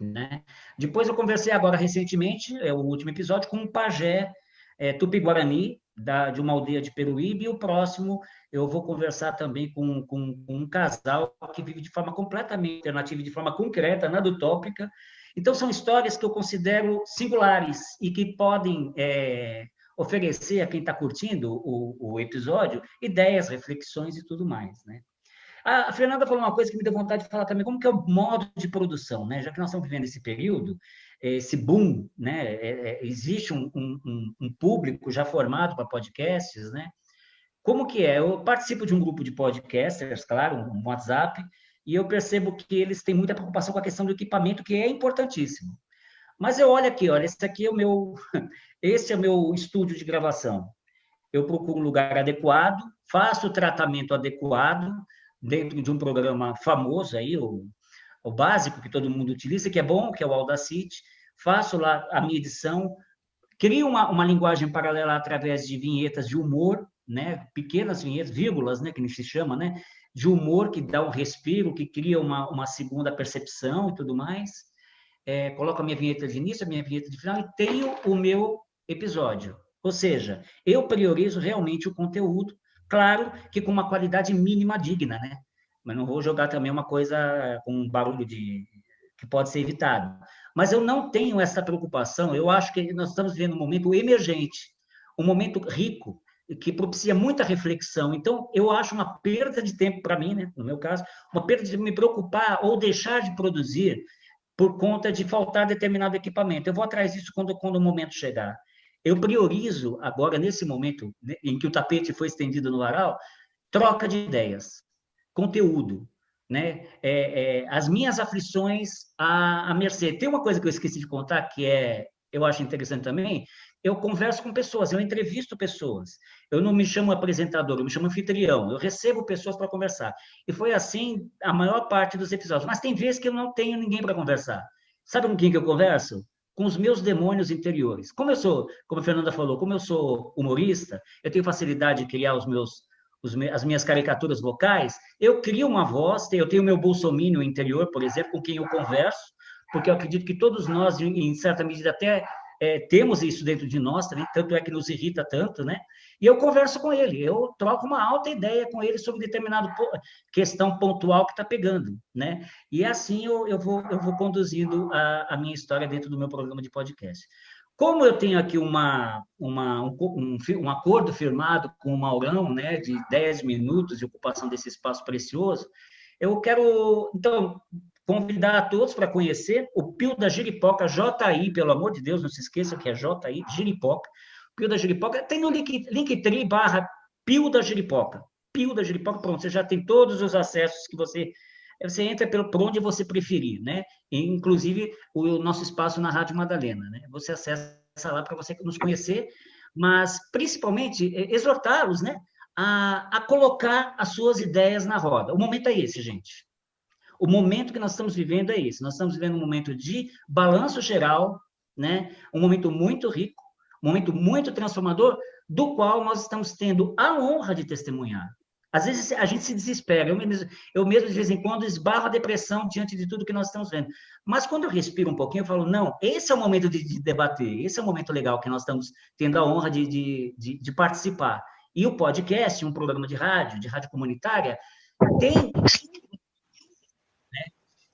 Né? Depois eu conversei agora recentemente, o último episódio, com um pajé Tupi-Guarani, de uma aldeia de Peruíbe, e o próximo eu vou conversar também com um casal que vive de forma completamente alternativa, de forma concreta, nada utópica. Então, são histórias que eu considero singulares e que podem oferecer a quem está curtindo o episódio ideias, reflexões e tudo mais, né? A Fernanda falou uma coisa que me deu vontade de falar também, como que é o modo de produção, né? Já que nós estamos vivendo esse período, esse boom, né? Existe um público já formado para podcasts, né? Como que é? Eu participo de um grupo de podcasters, claro, um WhatsApp, e eu percebo que eles têm muita preocupação com a questão do equipamento, que é importantíssimo. Mas eu olho aqui, olha, esse é o meu estúdio de gravação. Eu procuro um lugar adequado, faço o tratamento adequado, dentro de um programa famoso aí, o básico que todo mundo utiliza, que é bom, que é o Audacity, faço lá a minha edição, crio uma linguagem paralela através de vinhetas de humor, né, pequenas vinhetas, vírgulas, né, que se chama, né, de humor que dá um respiro, que cria uma segunda percepção e tudo mais. Coloco a minha vinheta de início, a minha vinheta de final e tenho o meu episódio. Ou seja, eu priorizo realmente o conteúdo, claro que com uma qualidade mínima digna, né? Mas não vou jogar também uma coisa com um barulho que pode ser evitado. Mas eu não tenho essa preocupação, eu acho que nós estamos vivendo um momento emergente, um momento rico, que propicia muita reflexão. Então, eu acho uma perda de tempo para mim, né? No meu caso, uma perda de me preocupar ou deixar de produzir por conta de faltar determinado equipamento. Eu vou atrás disso quando o momento chegar. Eu priorizo agora, nesse momento em que o tapete foi estendido no varal, troca de ideias, conteúdo, né? As minhas aflições à mercê. Tem uma coisa que eu esqueci de contar, que eu acho interessante também, eu converso com pessoas, eu entrevisto pessoas. Eu não me chamo apresentador, eu me chamo anfitrião. Eu recebo pessoas para conversar. E foi assim a maior parte dos episódios. Mas tem vezes que eu não tenho ninguém para conversar. Sabe com quem que eu converso? Com os meus demônios interiores. Como a Fernanda falou, como eu sou humorista, eu tenho facilidade de criar as minhas caricaturas vocais, eu crio uma voz, eu tenho o meu bolsominion interior, por exemplo, com quem eu converso, porque eu acredito que todos nós, em certa medida, até temos isso dentro de nós também, tanto é que nos irrita tanto, né? E eu converso com ele, eu troco uma alta ideia com ele sobre determinada questão pontual que está pegando, né? E assim eu vou conduzindo a minha história dentro do meu programa de podcast. Como eu tenho aqui um acordo firmado com o Maurão, né, de 10 minutos de ocupação desse espaço precioso, eu quero, então, convidar a todos para conhecer o Pio da Jeripoca, JI, pelo amor de Deus, não se esqueçam que é JI, Jeripoca. Pio da Jeripoca, tem no Linktree / Pio da Jeripoca. Pio da Jeripoca, pronto, você já tem todos os acessos que você entra por onde você preferir, né? Inclusive o nosso espaço na Rádio Madalena, né? Você acessa lá para você nos conhecer, mas principalmente exortá-los, né? A colocar as suas ideias na roda. O momento é esse, gente. O momento que nós estamos vivendo é esse. Nós estamos vivendo um momento de balanço geral, né? Um momento muito rico, um momento muito transformador, do qual nós estamos tendo a honra de testemunhar. Às vezes a gente se desespera, eu mesmo de vez em quando esbarro a depressão diante de tudo que nós estamos vendo. Mas quando eu respiro um pouquinho, eu falo, não, esse é o momento de debater, esse é o momento legal que nós estamos tendo a honra de participar. E o podcast, um programa de rádio comunitária, tem...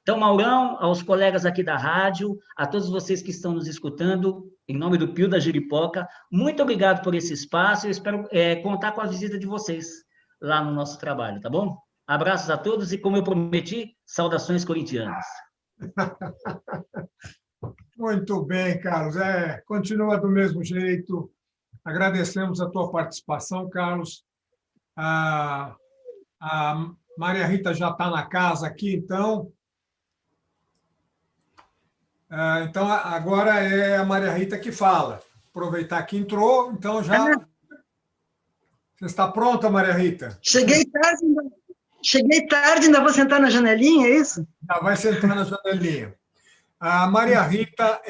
Então, Maurão, aos colegas aqui da rádio, a todos vocês que estão nos escutando, em nome do Pio da Jeripoca, muito obrigado por esse espaço, eu espero contar com a visita de vocês lá no nosso trabalho, tá bom? Abraços a todos e, como eu prometi, saudações corintianas. Muito bem, Carlos. Continua do mesmo jeito. Agradecemos a tua participação, Carlos. A Maria Rita já está na casa aqui, então... Então, agora é a Maria Rita que fala. Aproveitar que entrou, então já... Você está pronta, Maria Rita? Cheguei Cheguei tarde, ainda vou sentar na janelinha, é isso? Já vai sentar na janelinha. A Maria Rita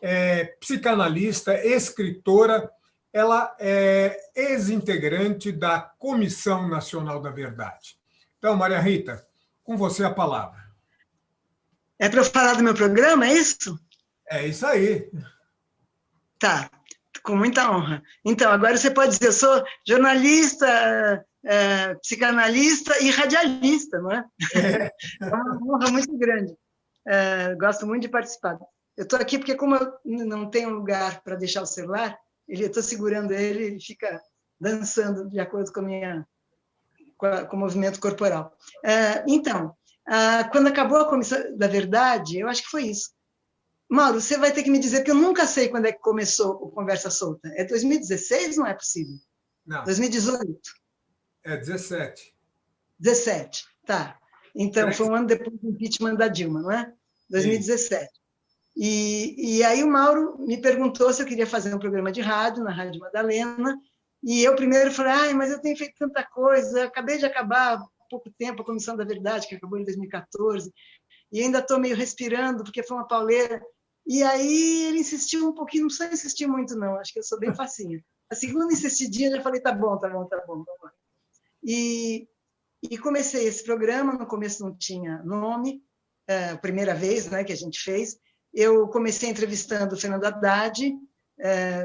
é psicanalista, escritora, ela é ex-integrante da Comissão Nacional da Verdade. Então, Maria Rita, com você a palavra. É para eu falar do meu programa, é isso? É isso aí. Tá, com muita honra. Então, agora você pode dizer, eu sou jornalista, psicanalista e radialista, não é? É uma honra muito grande. Gosto muito de participar. Eu estou aqui porque, como eu não tenho lugar para deixar o celular, eu estou segurando ele fica dançando de acordo com o movimento corporal. Então, quando acabou a Comissão da Verdade, eu acho que foi isso. Mauro, você vai ter que me dizer, que eu nunca sei quando é que começou o Conversa Solta. É 2016? Não é possível. Não. 2018? É 17. 17, tá. Então, foi um ano depois do impeachment da Dilma, não é? 2017. E aí o Mauro me perguntou se eu queria fazer um programa de rádio, na Rádio Madalena, e eu primeiro falei, mas eu tenho feito tanta coisa, acabei de acabar há pouco tempo a Comissão da Verdade, que acabou em 2014, e ainda estou meio respirando, porque foi uma pauleira. E aí ele insistiu um pouquinho, não precisa insistir muito não, acho que eu sou bem facinha. A segunda insistidinha, eu já falei, tá bom, vamos lá. E comecei esse programa, no começo não tinha nome, a primeira vez, né, que a gente fez. Eu comecei entrevistando o Fernando Haddad,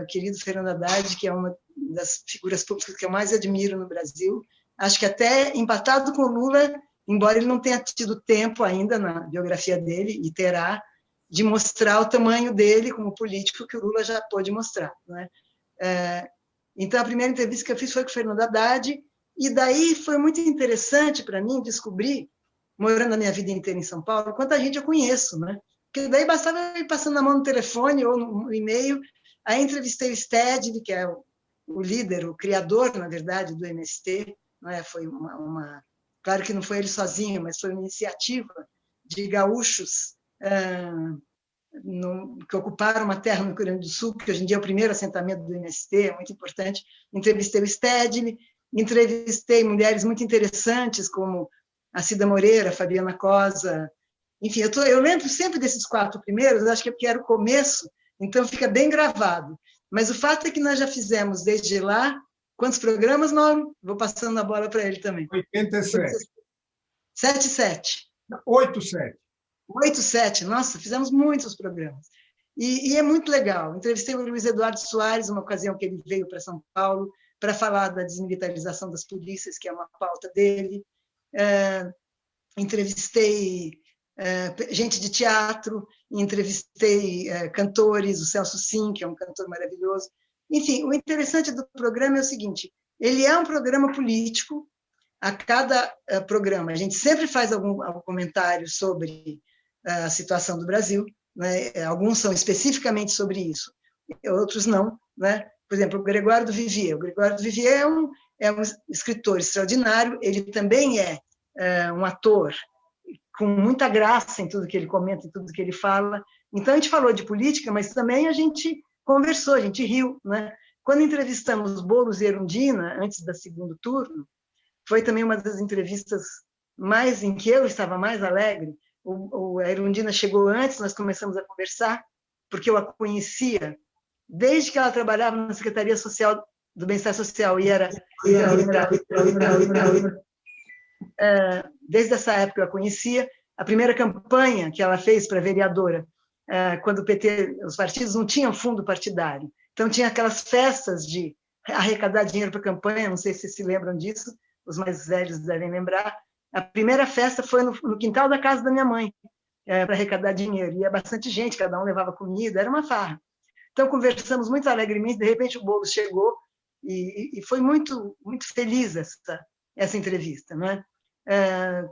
o querido Fernando Haddad, que é uma das figuras públicas que eu mais admiro no Brasil. Acho que até empatado com o Lula, embora ele não tenha tido tempo ainda na biografia dele, e terá, de mostrar o tamanho dele como político que o Lula já pôde mostrar, né? Então, a primeira entrevista que eu fiz foi com o Fernando Haddad, e daí foi muito interessante para mim descobrir, morando a minha vida inteira em São Paulo, quanta gente eu conheço, né? Porque daí bastava ir passando a mão no telefone ou no e-mail. Aí entrevistei o Stedley, que é o líder, o criador, na verdade, do MST. Né? Foi claro que não foi ele sozinho, mas foi uma iniciativa de gaúchos que ocuparam uma terra no Rio Grande do Sul, que hoje em dia é o primeiro assentamento do MST, é muito importante. Entrevistei o Stedley, entrevistei mulheres muito interessantes, como a Cida Moreira, a Fabiana Cosa. Enfim, eu lembro sempre desses 4 primeiros, acho que é porque era o começo, então fica bem gravado. Mas o fato é que nós já fizemos, desde lá, quantos programas, Mauro? Vou passando a bola para ele também. 87. 77. 87. 87, nossa, fizemos muitos programas. E é muito legal. Entrevistei o Luiz Eduardo Soares, uma ocasião que ele veio para São Paulo, para falar da desmilitarização das polícias, que é uma pauta dele. Entrevistei gente de teatro, entrevistei cantores, o Celso Sim, que é um cantor maravilhoso. Enfim, o interessante do programa é o seguinte, ele é um programa político. A cada programa a gente sempre faz algum comentário sobre a situação do Brasil, né? Alguns são especificamente sobre isso, outros não, né? Por exemplo, o Gregório do Vivier. O Gregório do Vivier é um escritor extraordinário, ele também é um ator com muita graça em tudo que ele comenta, em tudo que ele fala. Então, a gente falou de política, mas também a gente conversou, a gente riu, né? Quando entrevistamos Boulos e Erundina, antes do segundo turno, foi também uma das entrevistas em que eu estava mais alegre. A Erundina chegou antes, nós começamos a conversar, porque eu a conhecia desde que ela trabalhava na Secretaria Social do Bem-Estar Social, e era... Desde essa época eu a conhecia. A primeira campanha que ela fez para vereadora, quando o PT, os partidos não tinham fundo partidário, então tinha aquelas festas de arrecadar dinheiro para a campanha, não sei se vocês se lembram disso, os mais velhos devem lembrar. A primeira festa foi no quintal da casa da minha mãe, para arrecadar dinheiro. Ia bastante gente, cada um levava comida, era uma farra. Então, conversamos muito alegremente, de repente o Boulos chegou e foi muito, muito feliz essa entrevista, não é?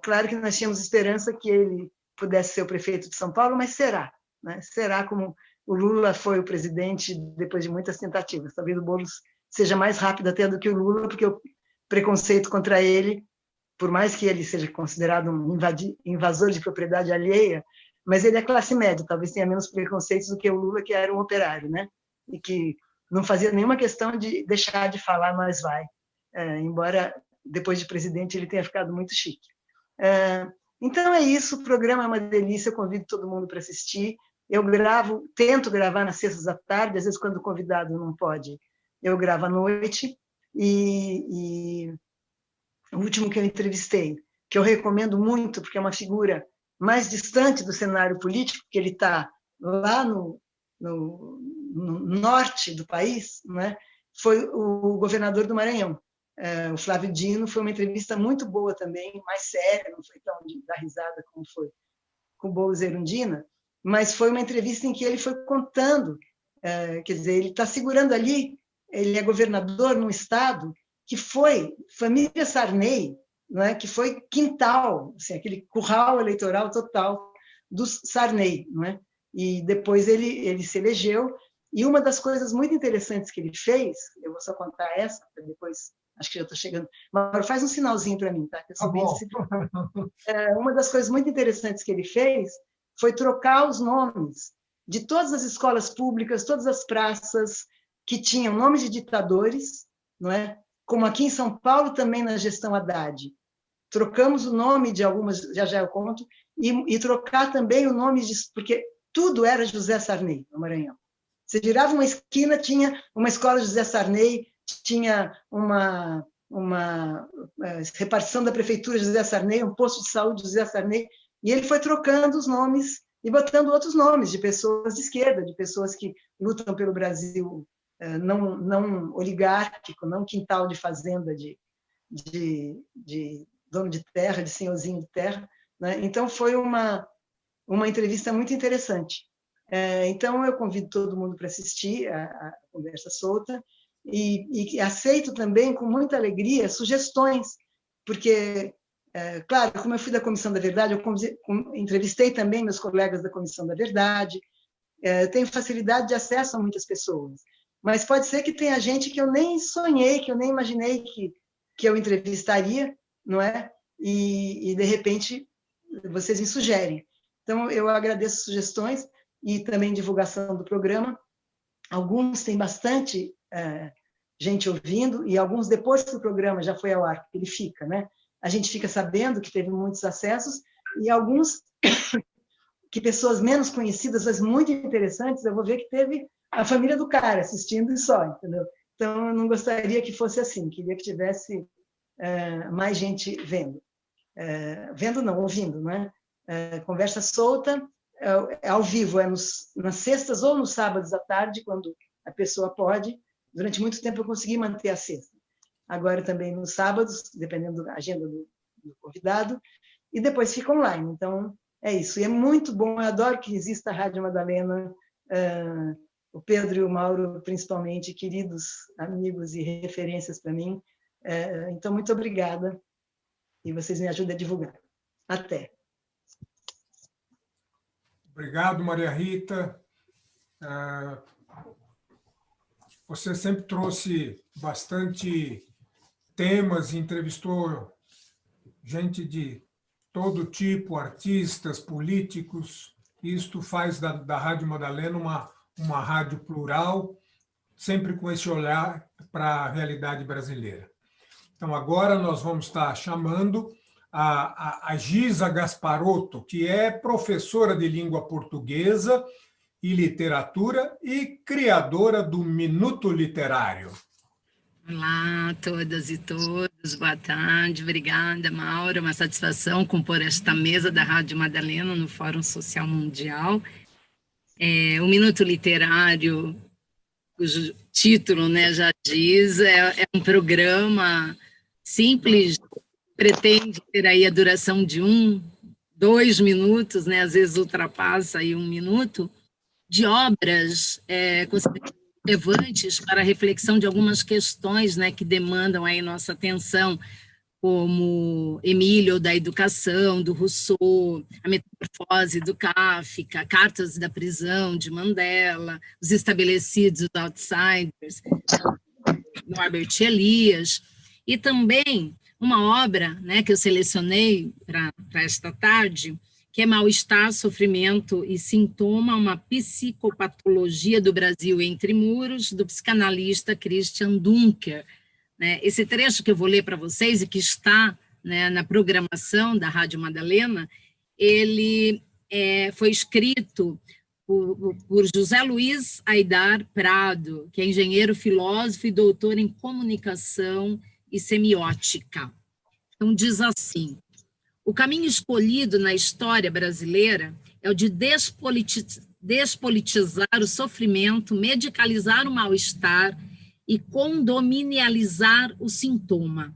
Claro que nós tínhamos esperança que ele pudesse ser o prefeito de São Paulo, mas será, né? Será como o Lula foi o presidente depois de muitas tentativas. Talvez o Boulos seja mais rápido até do que o Lula, porque o preconceito contra ele, por mais que ele seja considerado um invasor de propriedade alheia, mas ele é classe média, talvez tenha menos preconceitos do que o Lula, que era um operário, né? E que não fazia nenhuma questão de deixar de falar "nós vai", embora depois de presidente, ele tenha ficado muito chique. Então é isso, o programa é uma delícia, eu convido todo mundo para assistir. Eu tento gravar nas sextas à tarde, às vezes quando o convidado não pode, eu gravo à noite. E o último que eu entrevistei, que eu recomendo muito, porque é uma figura mais distante do cenário político, que ele está lá no norte do país, né? Foi o governador do Maranhão, o Flávio Dino. Foi uma entrevista muito boa também, mais séria, não foi tão de dar risada como foi com o Boulos Erundina, mas foi uma entrevista em que ele foi contando, quer dizer, ele está segurando ali, ele é governador num estado que foi família Sarney, não é? Que foi quintal, assim, aquele curral eleitoral total do Sarney, não é? E depois ele se elegeu, e uma das coisas muito interessantes que ele fez, eu vou só contar essa, depois acho que já estou chegando, mas faz um sinalzinho para mim, tá? Que eu sou bem uma das coisas muito interessantes que ele fez foi trocar os nomes de todas as escolas públicas, todas as praças que tinham nomes de ditadores, não é? Como aqui em São Paulo, também na gestão Haddad. Trocamos o nome de algumas, já eu conto, e trocar também o nome de... Porque tudo era José Sarney, no Maranhão. Você virava uma esquina, tinha uma escola José Sarney, tinha uma repartição da prefeitura José Sarney, um posto de saúde José Sarney, e ele foi trocando os nomes e botando outros nomes de pessoas de esquerda, de pessoas que lutam pelo Brasil não oligárquico, não quintal de fazenda de dono de terra, de senhorzinho de terra, né? Então foi uma entrevista muito interessante. Então eu convido todo mundo para assistir a conversa solta e aceito também com muita alegria sugestões, porque claro, como eu fui da Comissão da Verdade, eu entrevistei também meus colegas da Comissão da Verdade, tenho facilidade de acesso a muitas pessoas, mas pode ser que tenha gente que eu nem sonhei, que eu nem imaginei que eu entrevistaria, não é? E de repente vocês me sugerem. Então eu agradeço sugestões e também divulgação do programa. Alguns têm bastante gente ouvindo e alguns depois que o programa já foi ao ar, ele fica, né? A gente fica sabendo que teve muitos acessos e alguns que pessoas menos conhecidas, mas muito interessantes, eu vou ver que teve a família do cara assistindo e só, entendeu? Então, eu não gostaria que fosse assim, queria que tivesse mais gente vendo. Vendo não, ouvindo, não é? Conversa solta, ao vivo, nas sextas ou nos sábados à tarde, quando a pessoa pode. Durante muito tempo eu consegui manter a sexta. Agora também nos sábados, dependendo da agenda do convidado, e depois fica online. Então, é isso. E é muito bom, eu adoro que exista a Rádio Madalena, o Pedro e o Mauro, principalmente, queridos amigos e referências para mim. Então, muito obrigada, e vocês me ajudem a divulgar. Até. Obrigado, Maria Rita. Você sempre trouxe bastante temas, entrevistou gente de todo tipo, artistas, políticos. Isto faz da Rádio Madalena uma rádio plural, sempre com esse olhar para a realidade brasileira. Então, agora nós vamos estar chamando a Giza Gasparotto, que é professora de língua portuguesa e literatura e criadora do Minuto Literário. Olá a todas e todos, boa tarde, obrigada, Mauro, uma satisfação compor esta mesa da Rádio Madalena no Fórum Social Mundial. O Minuto Literário, cujo título, né, já diz, é um programa simples, pretende ter aí a duração de 2 minutos, né, às vezes ultrapassa aí 1 minuto, de obras consideradas relevantes para a reflexão de algumas questões, né, que demandam aí nossa atenção, como Emílio da Educação, do Rousseau, a Metamorfose do Kafka, Cartas da Prisão, de Mandela, Os Estabelecidos, os Outsiders, Norbert Elias, e também uma obra, né, que eu selecionei para esta tarde, que é Mal-Estar, Sofrimento e Sintoma, uma psicopatologia do Brasil entre muros, do psicanalista Christian Dunker, né? Esse trecho que eu vou ler para vocês e que está, né, na programação da Rádio Madalena, ele foi escrito por José Luiz Aidar Prado, que é engenheiro, filósofo e doutor em comunicação e semiótica. Então, diz assim: o caminho escolhido na história brasileira é o de despolitizar o sofrimento, medicalizar o mal-estar e condominializar o sintoma.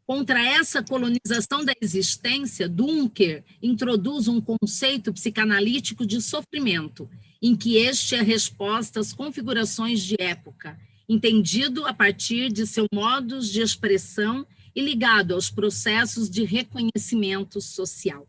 Contra essa colonização da existência, Dunker introduz um conceito psicanalítico de sofrimento, em que este é resposta às configurações de época, entendido a partir de seus modos de expressão e ligado aos processos de reconhecimento social.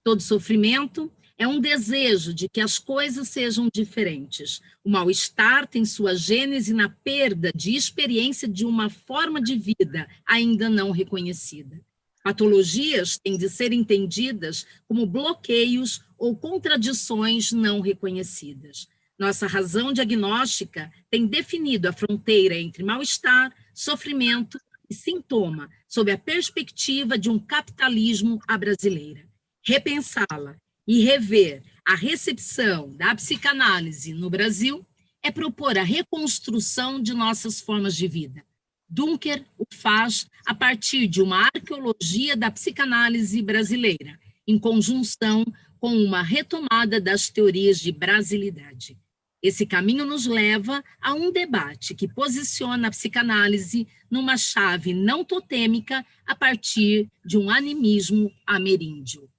Todo sofrimento é um desejo de que as coisas sejam diferentes. O mal-estar tem sua gênese na perda de experiência de uma forma de vida ainda não reconhecida. Patologias têm de ser entendidas como bloqueios ou contradições não reconhecidas. Nossa razão diagnóstica tem definido a fronteira entre mal-estar, sofrimento e sintoma, sob a perspectiva de um capitalismo à brasileira. Repensá-la e rever a recepção da psicanálise no Brasil é propor a reconstrução de nossas formas de vida. Dunker o faz a partir de uma arqueologia da psicanálise brasileira, em conjunção com uma retomada das teorias de brasilidade. Esse caminho nos leva a um debate que posiciona a psicanálise numa chave não totêmica a partir de um animismo ameríndio.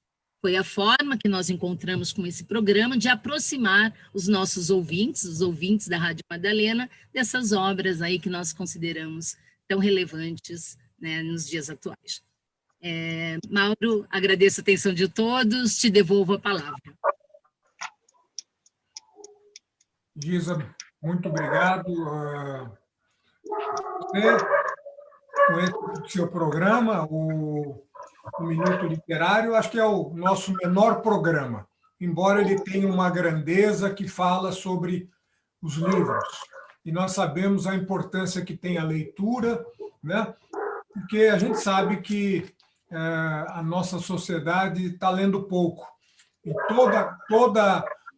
Foi a forma que nós encontramos com esse programa de aproximar os nossos ouvintes, os ouvintes da Rádio Madalena, dessas obras aí que nós consideramos tão relevantes, né, nos dias atuais. Mauro, agradeço a atenção de todos, te devolvo a palavra. Giza, muito obrigado. Você, com esse seu programa, o Minuto Literário, acho que é o nosso menor programa, embora ele tenha uma grandeza que fala sobre os livros. E nós sabemos a importância que tem a leitura, né? Porque a gente sabe que a nossa sociedade está lendo pouco. E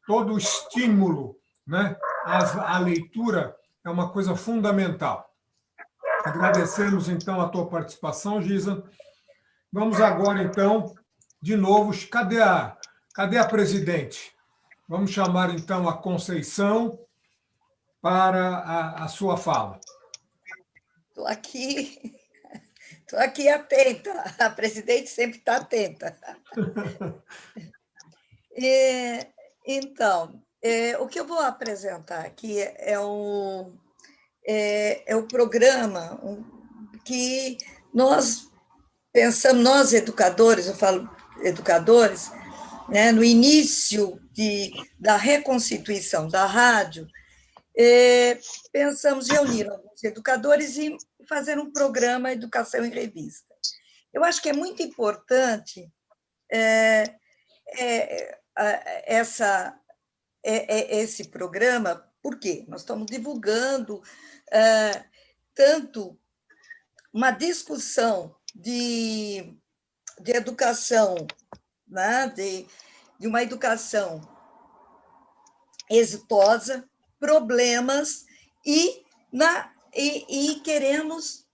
todo o estímulo, né, à leitura é uma coisa fundamental. Agradecemos, então, a tua participação, Giza. Vamos agora, então, de novo, cadê a presidente? Vamos chamar, então, a Conceição para a sua fala. Estou aqui atenta. A presidente sempre está atenta. Então, o que eu vou apresentar aqui é o programa que nós pensamos, nós educadores, eu falo educadores, né, no início da reconstituição da rádio, pensamos em reunir alguns educadores e fazer um programa Educação em Revista. Eu acho que é muito importante esse programa, porque nós estamos divulgando tanto uma discussão de educação, né? de uma educação exitosa, problemas, e queremos,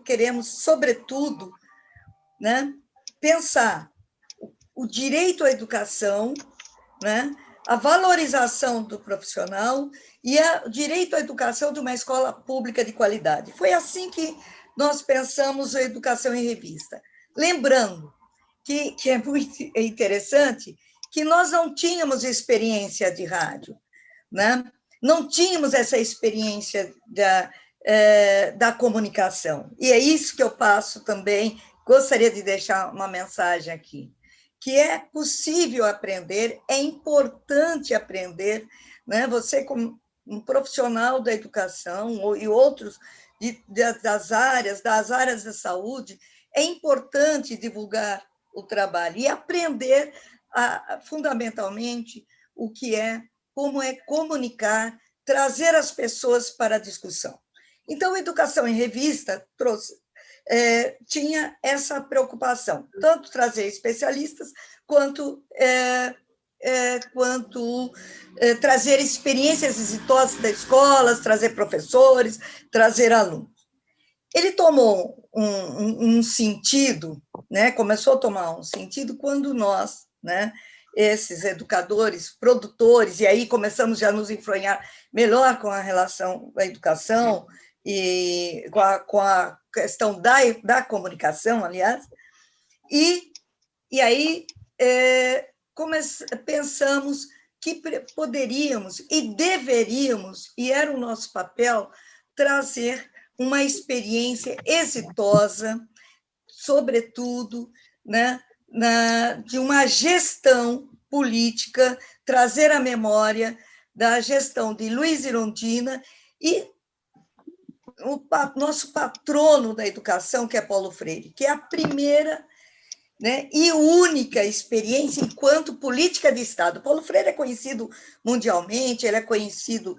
queremos, sobretudo, né, pensar o direito à educação, né, a valorização do profissional e o direito à educação de uma escola pública de qualidade. Foi assim que nós pensamos a Educação em Revista. Lembrando que é muito interessante que nós não tínhamos experiência de rádio, né? Não tínhamos essa experiência da comunicação. E é isso que eu passo também, gostaria de deixar uma mensagem aqui, que é possível aprender, é importante aprender, né? Você, como um profissional da educação e outros das áreas da saúde, é importante divulgar o trabalho e aprender fundamentalmente como é comunicar, trazer as pessoas para a discussão. Então, a Educação em Revista tinha essa preocupação, tanto trazer especialistas, quanto trazer experiências exitosas das escolas, trazer professores, trazer alunos. Ele tomou um sentido, né? Começou a tomar um sentido quando nós, né, esses educadores, produtores, e aí começamos já a nos enfronhar melhor com a relação da educação e com a questão da comunicação, aliás, e aí pensamos que poderíamos e deveríamos, e era o nosso papel, trazer uma experiência exitosa, sobretudo, né, de uma gestão política, trazer a memória da gestão de Luiz Erundina e o nosso patrono da educação, que é Paulo Freire, que é a primeira, né, e única experiência enquanto política de Estado. Paulo Freire é conhecido mundialmente, ele é conhecido,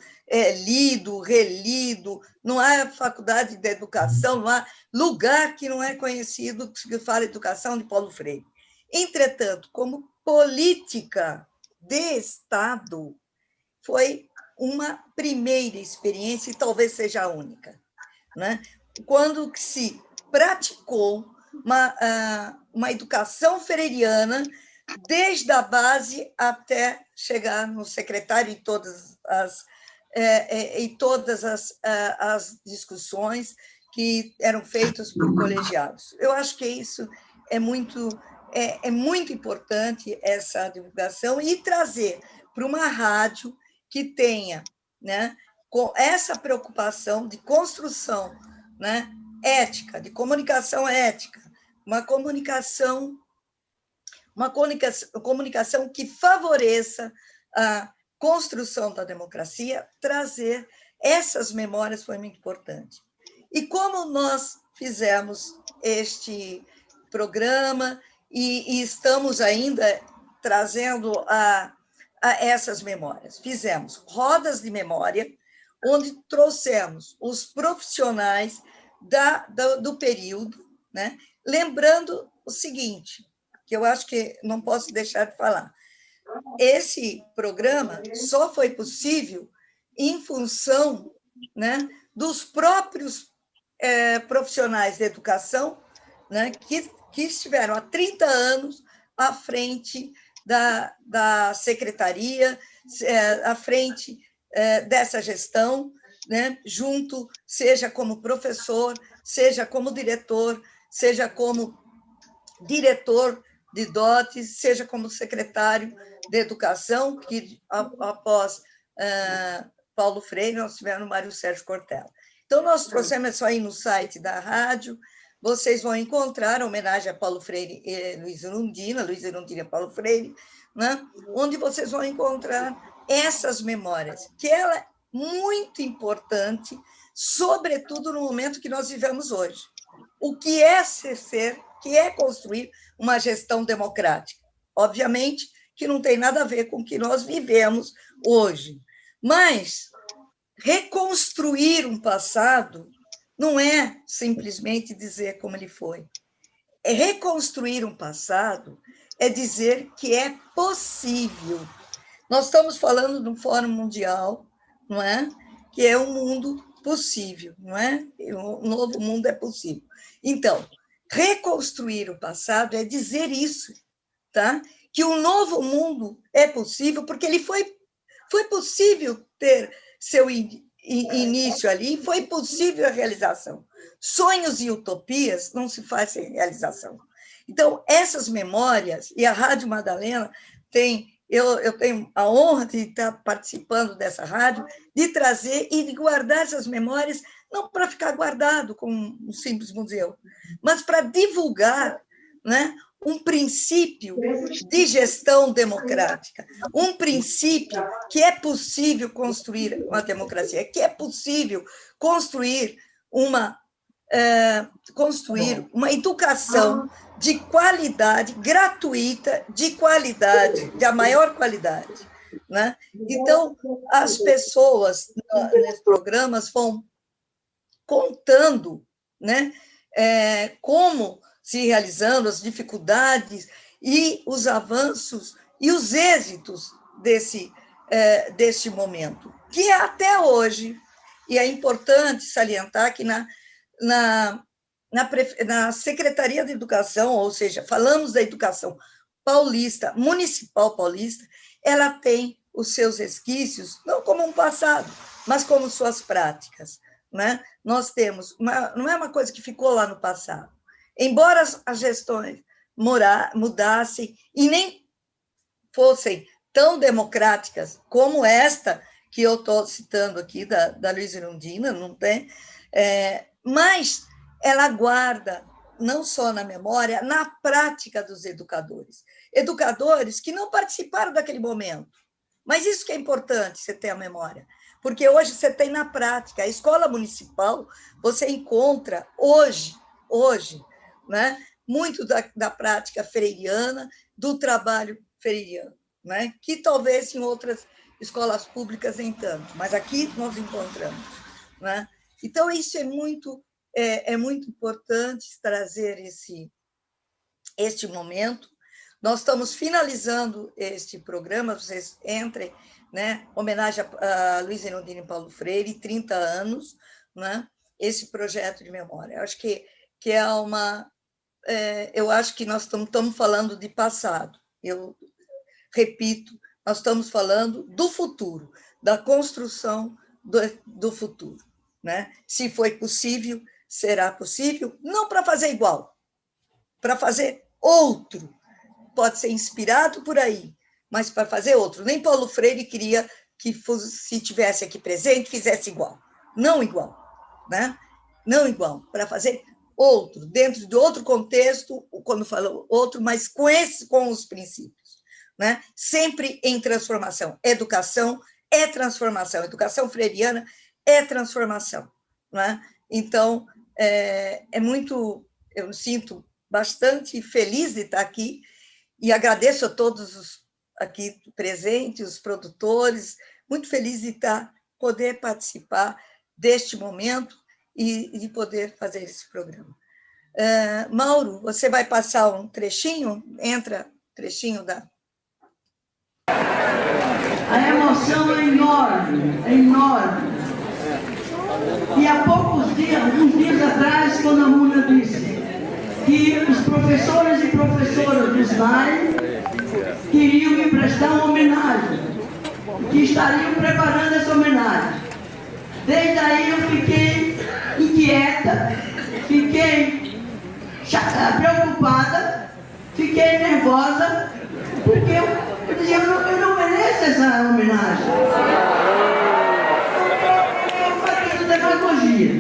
lido, relido, não há faculdade de educação, não há lugar que não é conhecido que fala educação de Paulo Freire. Entretanto, como política de Estado, foi uma primeira experiência, e talvez seja a única, né? Quando se praticou uma educação freiriana, desde a base até chegar no secretário, em todas as discussões que eram feitas por colegiados. Eu acho que isso é muito importante, essa divulgação, e trazer para uma rádio que tenha, né, com essa preocupação de construção, né, ética, de comunicação ética, uma comunicação que favoreça a construção da democracia, trazer essas memórias foi muito importante. E como nós fizemos este programa e estamos ainda trazendo a essas memórias? Fizemos rodas de memória, onde trouxemos os profissionais do período, né? Lembrando o seguinte, que eu acho que não posso deixar de falar. Esse programa só foi possível em função, né, dos próprios profissionais de educação, né, que estiveram há 30 anos à frente da secretaria, à frente dessa gestão, né, junto, seja como professor, seja como diretor, seja como diretor de dotes, seja como secretário de educação, que após Paulo Freire, nós tivemos o Mário Sérgio Cortella. Então, nós trouxemos isso aí no site da rádio, vocês vão encontrar a homenagem a Paulo Freire e Luiz Erundina e Paulo Freire, né? Onde vocês vão encontrar essas memórias, que ela é muito importante, sobretudo no momento que nós vivemos hoje. O que é que é construir uma gestão democrática? Obviamente que não tem nada a ver com o que nós vivemos hoje, mas reconstruir um passado não é simplesmente dizer como ele foi. Reconstruir um passado é dizer que é possível. Nós estamos falando de um Fórum Mundial, não é? Que é um mundo possível, não é? O novo mundo é possível. Então, reconstruir o passado é dizer isso, tá? Que o novo mundo é possível, porque ele foi possível ter seu início ali, foi possível a realização. Sonhos e utopias não se fazem sem realização. Então, essas memórias, e a Rádio Madalena tem, eu tenho a honra de estar participando dessa rádio, de trazer e de guardar essas memórias, não para ficar guardado como um simples museu, mas para divulgar, né, um princípio de gestão democrática, um princípio que é possível construir uma democracia, que é possível construir uma educação de qualidade, gratuita, de qualidade, da maior qualidade, né? Então, as pessoas nesses programas vão contando, né, como se realizando, as dificuldades e os avanços e os êxitos deste momento, que até hoje, e é importante salientar que na Secretaria de Educação, ou seja, falamos da educação paulista, municipal paulista, ela tem os seus resquícios, não como um passado, mas como suas práticas, né? Nós temos, não é uma coisa que ficou lá no passado, embora as gestões mudassem e nem fossem tão democráticas como esta que eu estou citando aqui, da Luiza Erundina, não tem? Mas ela guarda, não só na memória, na prática dos educadores. Educadores que não participaram daquele momento. Mas isso que é importante, você ter a memória. Porque hoje você tem na prática. A escola municipal, você encontra hoje, né, muito da prática freiriana, do trabalho freiriano, né, que talvez em outras escolas públicas nem tanto, mas aqui nós encontramos, né? Então, isso é muito importante trazer este momento. Nós estamos finalizando este programa, vocês entrem, né? Homenagem a Luiza Erundina e Paulo Freire, 30 anos, né? Esse projeto de memória. Eu acho que é eu acho que nós estamos falando de passado. Eu repito, nós estamos falando do futuro, da construção do futuro, né? Se foi possível, será possível, não para fazer igual, para fazer outro. Pode ser inspirado por aí, mas para fazer outro. Nem Paulo Freire queria que, se tivesse aqui presente, fizesse igual. Não igual, né? Não igual, para fazer outro, dentro de outro contexto, quando falo outro, mas com os princípios, né? Sempre em transformação. Educação é transformação. Educação freiriana é transformação, né? Então, eu me sinto bastante feliz de estar aqui e agradeço a todos os aqui presentes, os produtores, muito feliz de poder participar deste momento e de poder fazer esse programa. Mauro, você vai passar um trechinho? Entra trechinho da... A emoção é enorme, enorme. E há poucos dias, uns dias atrás, quando a Muna disse que os professores e professoras do SNAI queriam me prestar uma homenagem, que estariam preparando essa homenagem. Desde aí eu fiquei inquieta, fiquei preocupada, fiquei nervosa, porque eu dizia, eu não mereço essa homenagem. Eu fazia demagogia.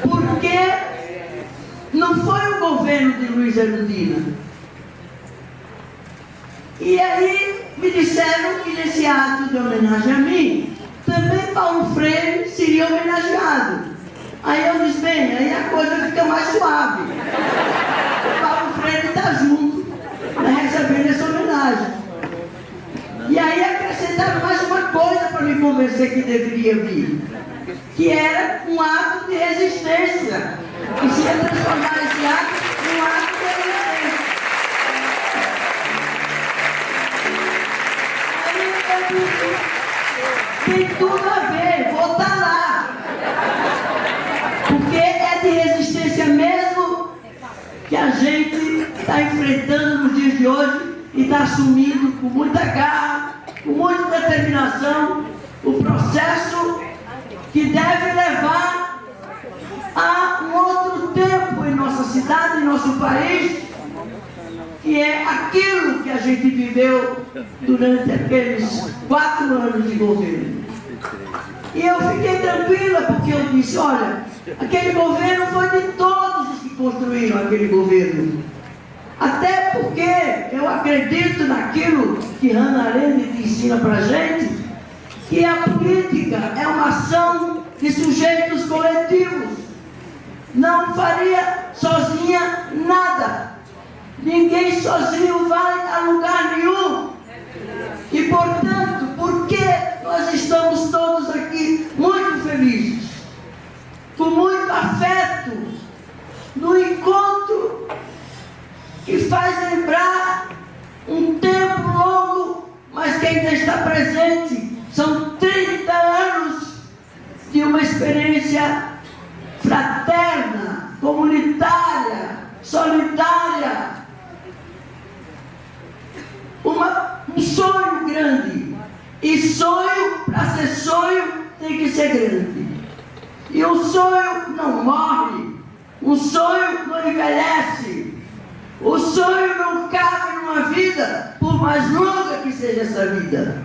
Porque não foi o governo de Luiza Erundina. E aí me disseram que nesse ato de homenagem a mim, também Paulo Freire seria homenageado. Aí eu disse, bem, aí a coisa fica mais suave. O Paulo Freire está junto, recebendo essa homenagem. E aí acrescentaram mais uma coisa para me convencer que deveria vir, que era um ato de resistência, que se ia transformar esse ato num ato de resistência. Aí eu disse, tem tudo a ver, vou estar lá. Porque é de resistência mesmo que a gente está enfrentando nos dias de hoje e está assumindo com muita garra, com muita determinação, o processo que deve levar a um outro tempo em nossa cidade, em nosso país, que é aquilo que a gente viveu durante aqueles 4 anos de governo. E eu fiquei tranquila, porque eu disse, olha, aquele governo foi de todos os que construíram aquele governo. Até porque eu acredito naquilo que Hannah Arendt ensina para a gente, que a política é uma ação de sujeitos coletivos. Não faria sozinha nada. Ninguém sozinho vai a lugar nenhum. E, portanto, por que nós estamos todos aqui muito felizes? Com faz lembrar um tempo longo, mas que ainda está presente. São 30 anos de uma experiência fraterna, comunitária, solidária, um sonho grande. E sonho, para ser sonho, tem que ser grande. E um sonho não morre, um sonho não envelhece, o sonho não cabe numa vida, por mais longa que seja essa vida.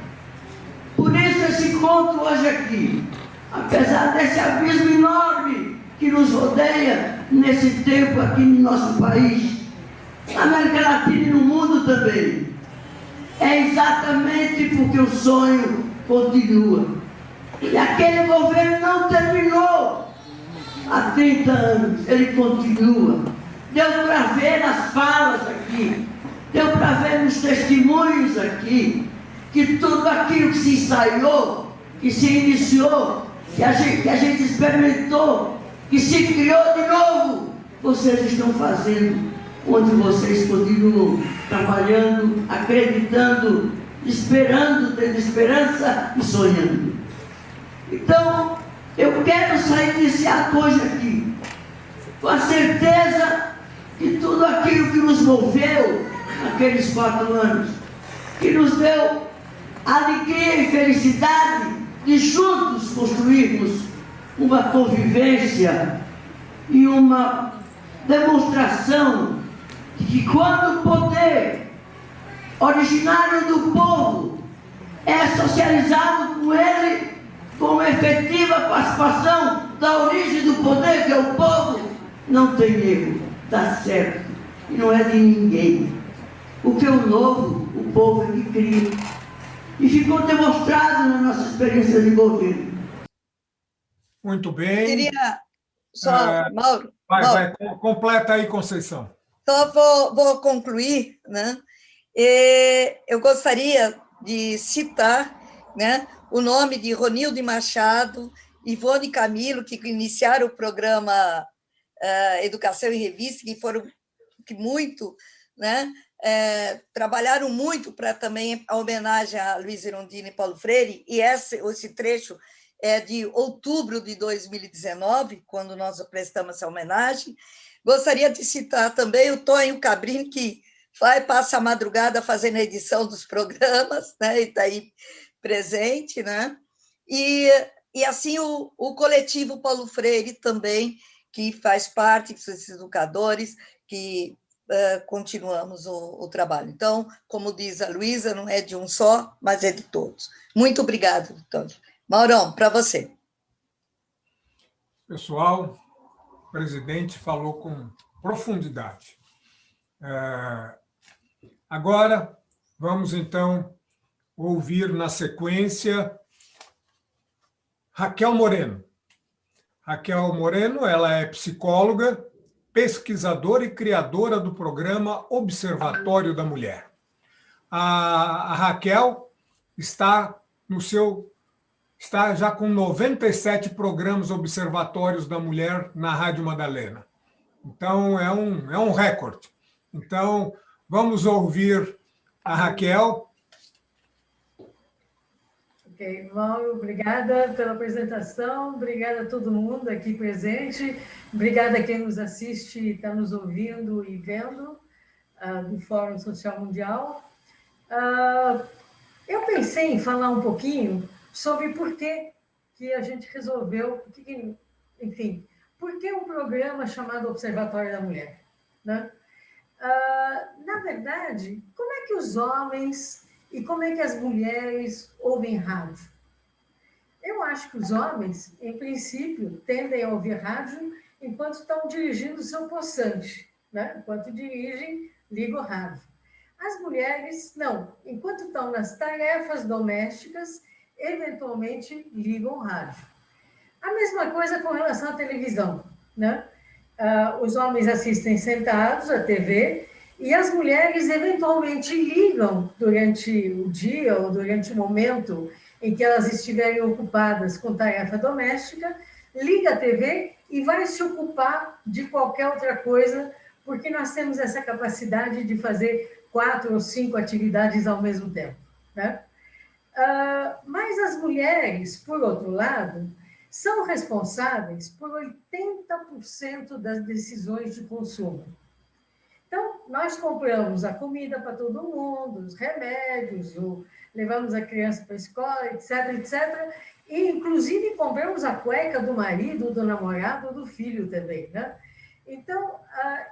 Por isso esse encontro hoje aqui, apesar desse abismo enorme que nos rodeia nesse tempo aqui no nosso país, na América Latina e no mundo também, é exatamente porque o sonho continua. E aquele governo não terminou há 30 anos, ele continua. Deu para ver nas falas aqui, deu para ver nos testemunhos aqui, que tudo aquilo que se ensaiou, que se iniciou, que a gente experimentou, que se criou de novo, vocês estão fazendo, onde vocês continuam trabalhando, acreditando, esperando, tendo esperança e sonhando. Então, eu quero sair desse ato hoje aqui, com a certeza que tudo aquilo que nos moveu naqueles 4 anos, que nos deu alegria e felicidade de juntos construirmos uma convivência e uma demonstração de que quando o poder originário do povo é socializado com ele, com efetiva participação da origem do poder, que é o povo, não tem erro, está certo, e não é de ninguém. Porque o novo, o povo é que cria. E ficou demonstrado na nossa experiência de governo. Muito bem. Queria só, Mauro. Vai, completa aí, Conceição. Só vou concluir, né? Eu gostaria de citar, né, o nome de Ronilde Machado, Ivone Camilo, que iniciaram o programa Educação em Revista, que muito, né, trabalharam muito para também a homenagem a Luiz Erundina e Paulo Freire, e esse trecho é de outubro de 2019, quando nós prestamos essa homenagem. Gostaria de citar também o Tonho Cabrini, que passa a madrugada fazendo a edição dos programas, né, e está aí presente, né? E assim o coletivo Paulo Freire também, que faz parte dos educadores, que continuamos o trabalho. Então, como diz a Luísa, não é de um só, mas é de todos. Muito obrigada, Vitória. Maurão, para você. Pessoal, o presidente falou com profundidade. Agora, vamos, então, ouvir na sequência Raquel Moreno. Raquel Moreno, ela é psicóloga, pesquisadora e criadora do programa Observatório da Mulher. A Raquel está já com 97 programas observatórios da mulher na Rádio Madalena. Então, é um recorde. Então, vamos ouvir a Raquel. Ok, Mauro, obrigada pela apresentação, obrigada a todo mundo aqui presente, obrigada a quem nos assiste, está nos ouvindo e vendo do Fórum Social Mundial. Eu pensei em falar um pouquinho sobre por que a gente resolveu, enfim, por que um programa chamado Observatório da Mulher, né? Na verdade, como é que os homens e como é que as mulheres ouvem rádio? Eu acho que os homens, em princípio, tendem a ouvir rádio enquanto estão dirigindo o seu poçante, né? Enquanto dirigem, ligam o rádio. As mulheres, não. Enquanto estão nas tarefas domésticas, eventualmente ligam o rádio. A mesma coisa com relação à televisão, né? Os homens assistem sentados à TV e as mulheres eventualmente ligam durante o dia ou durante o momento em que elas estiverem ocupadas com tarefa doméstica, liga a TV e vai se ocupar de qualquer outra coisa, porque nós temos essa capacidade de fazer 4 ou 5 atividades ao mesmo tempo, né? Mas as mulheres, por outro lado, são responsáveis por 80% das decisões de consumo. Então, nós compramos a comida para todo mundo, os remédios, levamos a criança para a escola, etc, etc. E, inclusive, compramos a cueca do marido, do namorado, do filho também, né? Então,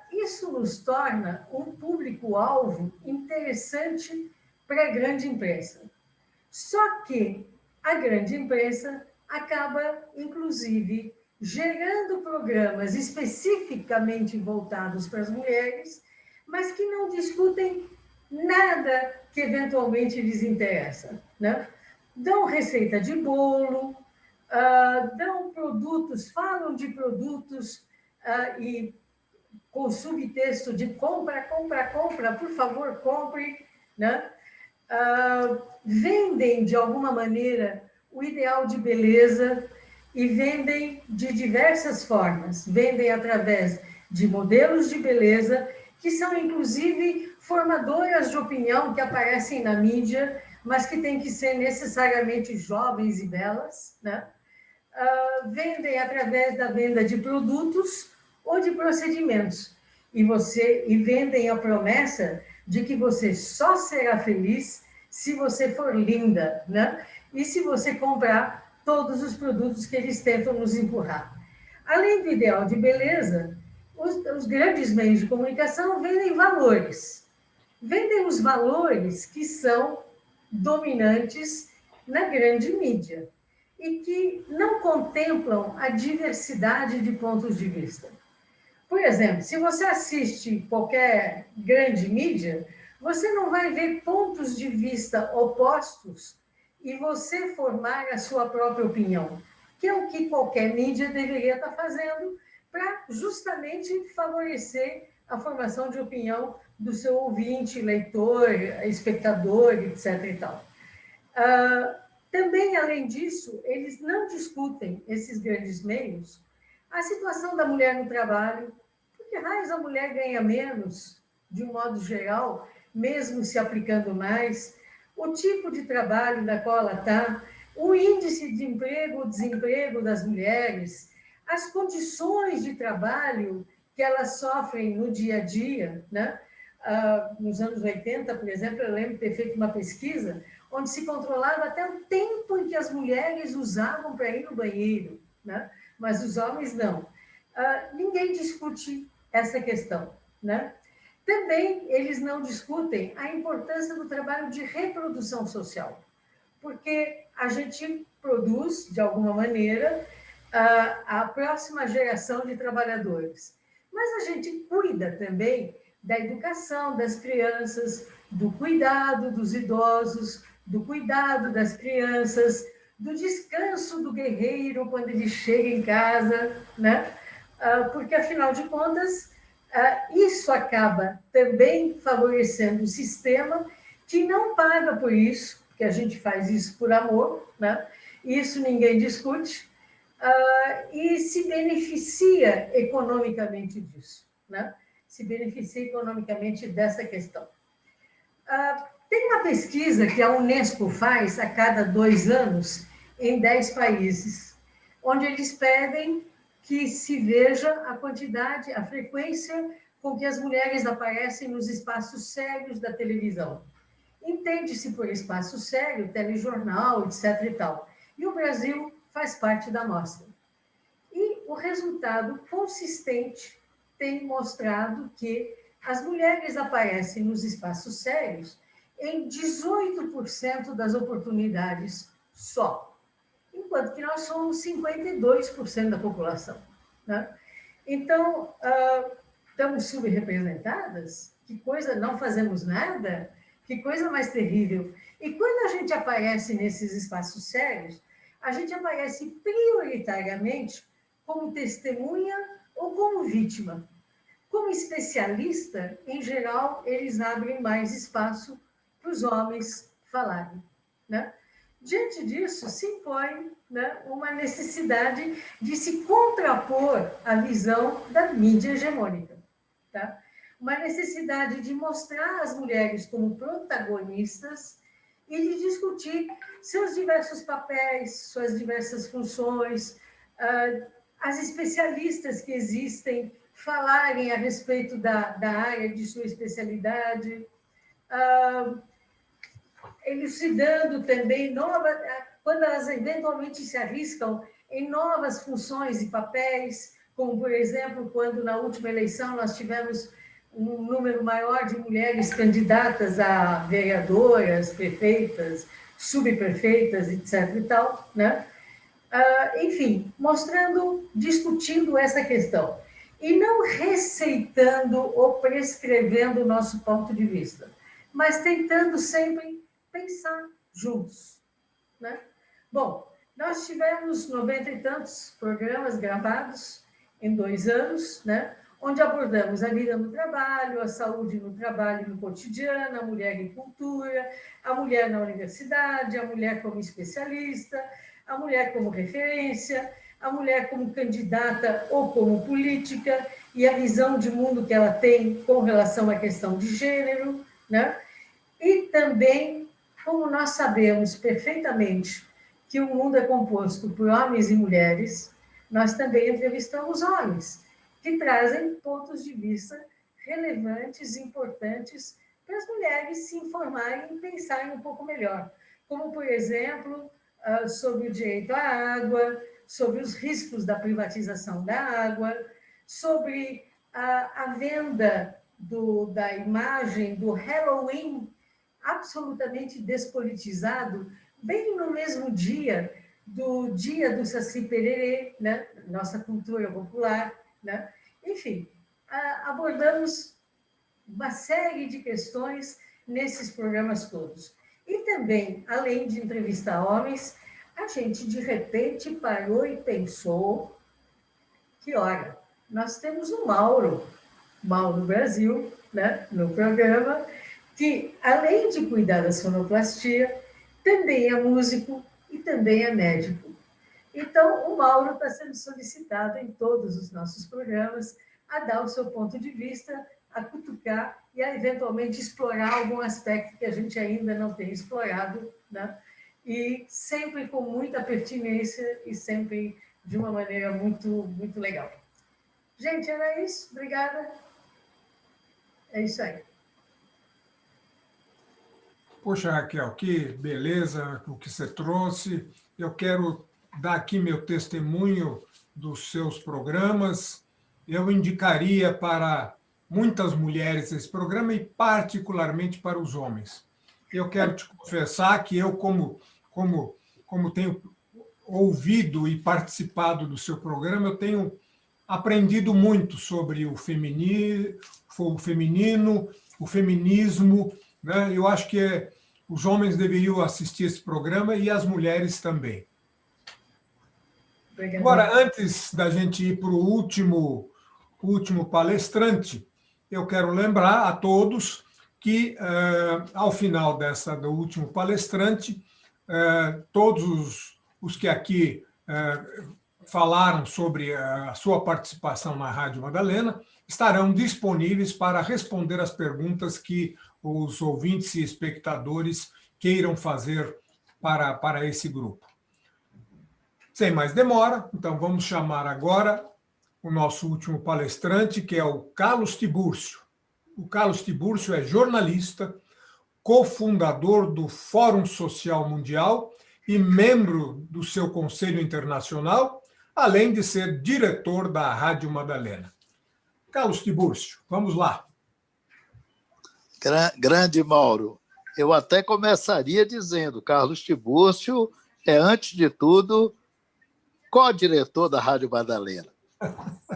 isso nos torna um público-alvo interessante para a grande imprensa. Só que a grande imprensa acaba, inclusive, gerando programas especificamente voltados para as mulheres, mas que não discutem nada que eventualmente lhes interessa, né? Dão receita de bolo, dão produtos, falam de produtos e com subtexto de compra, compra, compra, por favor, compre, né? Vendem, de alguma maneira, o ideal de beleza e vendem de diversas formas. Vendem através de modelos de beleza, que são, inclusive, formadoras de opinião que aparecem na mídia, mas que têm que ser necessariamente jovens e belas, né? Vendem através da venda de produtos ou de procedimentos. E vendem a promessa de que você só será feliz se você for linda, né? E se você comprar todos os produtos que eles tentam nos empurrar. Além do ideal de beleza, os grandes meios de comunicação vendem valores. Vendem os valores que são dominantes na grande mídia e que não contemplam a diversidade de pontos de vista. Por exemplo, se você assiste qualquer grande mídia, você não vai ver pontos de vista opostos e você formar a sua própria opinião, que é o que qualquer mídia deveria estar fazendo para justamente favorecer a formação de opinião do seu ouvinte, leitor, espectador, etc. e tal. Também, além disso, eles não discutem, esses grandes meios, a situação da mulher no trabalho, porque raios a mulher ganha menos, de um modo geral, mesmo se aplicando mais, o tipo de trabalho na qual ela está, o índice de emprego ou desemprego das mulheres, as condições de trabalho que elas sofrem no dia a dia, né? Nos anos 80, por exemplo, eu lembro de ter feito uma pesquisa onde se controlava até o tempo em que as mulheres usavam para ir no banheiro, né? Mas os homens não. Ninguém discute essa questão, né? Também eles não discutem a importância do trabalho de reprodução social, porque a gente produz, de alguma maneira, a próxima geração de trabalhadores. Mas a gente cuida também da educação das crianças, do cuidado dos idosos, do cuidado das crianças, do descanso do guerreiro quando ele chega em casa, né? Porque, afinal de contas, isso acaba também favorecendo o sistema que não paga por isso, porque a gente faz isso por amor, né? Isso ninguém discute, e se beneficia economicamente disso, né? Se beneficia economicamente dessa questão. Tem uma pesquisa que a Unesco faz a cada 2 anos em 10 países, onde eles pedem que se veja a quantidade, a frequência com que as mulheres aparecem nos espaços sérios da televisão. Entende-se por espaço sério, telejornal, etc. e tal. E o Brasil faz parte da amostra. E o resultado consistente tem mostrado que as mulheres aparecem nos espaços sérios em 18% das oportunidades só, enquanto que nós somos 52% da população, né? Então, estamos subrepresentadas? Que coisa, não fazemos nada? Que coisa mais terrível. E quando a gente aparece nesses espaços sérios, a gente aparece prioritariamente como testemunha ou como vítima. Como especialista, em geral, eles abrem mais espaço para os homens falarem, né? Diante disso, se impõe, né, uma necessidade de se contrapor à visão da mídia hegemônica, tá? uma necessidade de mostrar as mulheres como protagonistas e de discutir seus diversos papéis, suas diversas funções, as especialistas que existem falarem a respeito da área de sua especialidade, elucidando também quando elas eventualmente se arriscam em novas funções e papéis, como, por exemplo, quando na última eleição nós tivemos um número maior de mulheres candidatas a vereadoras, prefeitas, subprefeitas, etc. e tal, né? Enfim, mostrando, discutindo essa questão. E não receitando ou prescrevendo o nosso ponto de vista, mas tentando sempre pensar juntos, né? Bom, nós tivemos 90 e tantos programas gravados em 2 anos, né? Onde abordamos a vida no trabalho, a saúde no trabalho e no cotidiano, a mulher em cultura, a mulher na universidade, a mulher como especialista, a mulher como referência, a mulher como candidata ou como política e a visão de mundo que ela tem com relação à questão de gênero, né? E também, como nós sabemos perfeitamente que o mundo é composto por homens e mulheres, nós também entrevistamos homens que trazem pontos de vista relevantes e importantes para as mulheres se informarem e pensarem um pouco melhor, como, por exemplo, sobre o direito à água, sobre os riscos da privatização da água, sobre a venda da imagem do Halloween absolutamente despolitizado, bem no mesmo dia do Saci Pererê, né? Nossa cultura popular, né? Enfim, abordamos uma série de questões nesses programas todos. E também, além de entrevistar homens, a gente, de repente, parou e pensou que, olha, nós temos o Mauro Brasil, né, no programa, que, além de cuidar da sonoplastia, também é músico e também é médico. Então, o Mauro está sendo solicitado em todos os nossos programas a dar o seu ponto de vista, a cutucar e a, eventualmente, explorar algum aspecto que a gente ainda não tem explorado, né? E sempre com muita pertinência e sempre de uma maneira muito, muito legal. Gente, era isso. Obrigada. É isso aí. Poxa, Raquel, que beleza o que você trouxe. Eu quero dar aqui meu testemunho dos seus programas. Eu indicaria para muitas mulheres esse programa e particularmente para os homens. Eu quero te confessar que eu, como tenho ouvido e participado do seu programa, eu tenho aprendido muito sobre o feminino, o feminismo, né? Eu acho que os homens deveriam assistir esse programa e as mulheres também. Obrigada. Agora, antes da gente ir para o último palestrante, eu quero lembrar a todos que, ao final do último palestrante, todos os que aqui falaram sobre a sua participação na Rádio Madalena estarão disponíveis para responder as perguntas que os ouvintes e espectadores queiram fazer para esse grupo. Sem mais demora, então vamos chamar agora o nosso último palestrante, que é o Carlos Tibúrcio. O Carlos Tibúrcio é jornalista, cofundador do Fórum Social Mundial e membro do seu Conselho Internacional, além de ser diretor da Rádio Madalena. Carlos Tibúrcio, vamos lá. Grande Mauro. Eu até começaria dizendo, Carlos Tibúrcio é, antes de tudo, co-diretor da Rádio Madalena.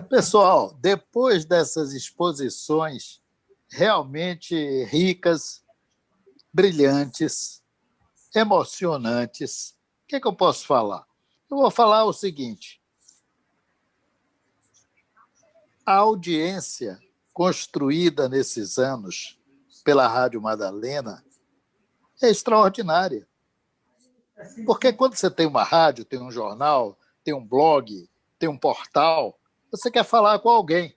Pessoal, depois dessas exposições realmente ricas, brilhantes, emocionantes, o que eu posso falar? Eu vou falar o seguinte: a audiência construída nesses anos pela Rádio Madalena é extraordinária. Porque quando você tem uma rádio, tem um jornal, tem um blog, tem um portal, você quer falar com alguém.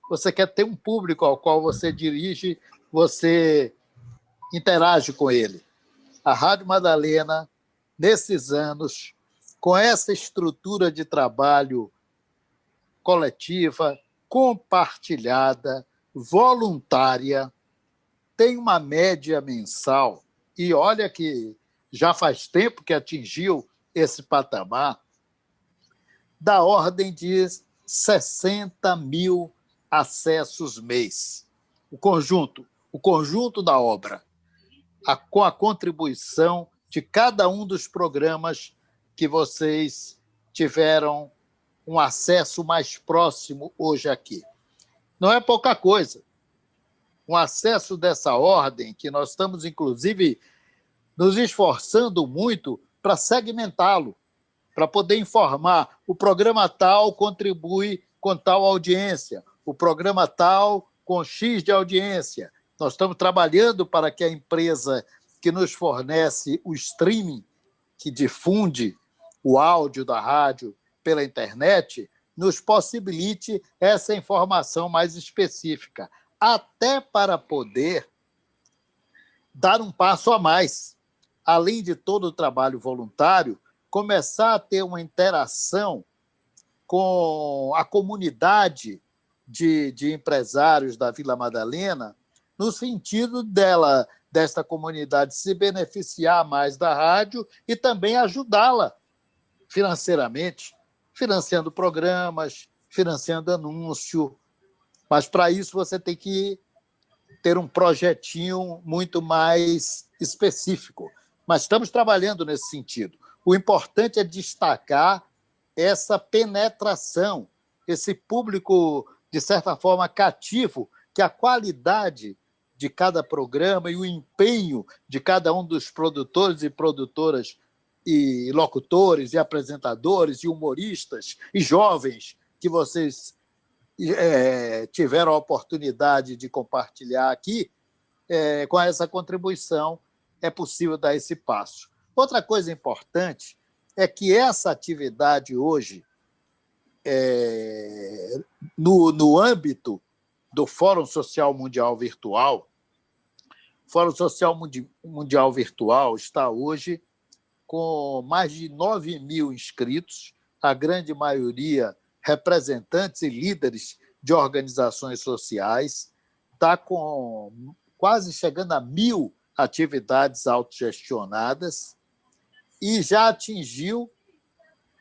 você quer ter um público ao qual você dirige, você interage com ele. A Rádio Madalena, nesses anos, com essa estrutura de trabalho coletiva, compartilhada, voluntária, tem uma média mensal, e olha que já faz tempo que atingiu esse patamar, da ordem de 60 mil acessos mês. O conjunto da obra, com a contribuição de cada um dos programas que vocês tiveram um acesso mais próximo hoje aqui. Não é pouca coisa. Um acesso dessa ordem, que nós estamos, inclusive, nos esforçando muito para segmentá-lo, para poder informar. O programa tal contribui com tal audiência, o programa tal com X de audiência. Nós estamos trabalhando para que a empresa que nos fornece o streaming, que difunde o áudio da rádio pela internet, nos possibilite essa informação mais específica, até para poder dar um passo a mais. Além de todo o trabalho voluntário, começar a ter uma interação com a comunidade de empresários da Vila Madalena, no sentido desta comunidade se beneficiar mais da rádio e também ajudá-la financeiramente, financiando programas, financiando anúncio. Mas, para isso, você tem que ter um projetinho muito mais específico. Mas estamos trabalhando nesse sentido. O importante é destacar essa penetração, esse público, de certa forma, cativo, que a qualidade de cada programa e o empenho de cada um dos produtores e produtoras e locutores e apresentadores e humoristas e jovens que vocês tiveram a oportunidade de compartilhar aqui, com essa contribuição é possível dar esse passo. Outra coisa importante é que essa atividade hoje, no âmbito do Fórum Social Mundial Virtual, o Fórum Social Mundial Virtual está hoje com mais de 9 mil inscritos, a grande maioria representantes e líderes de organizações sociais, está com quase chegando a 1.000 atividades autogestionadas e já atingiu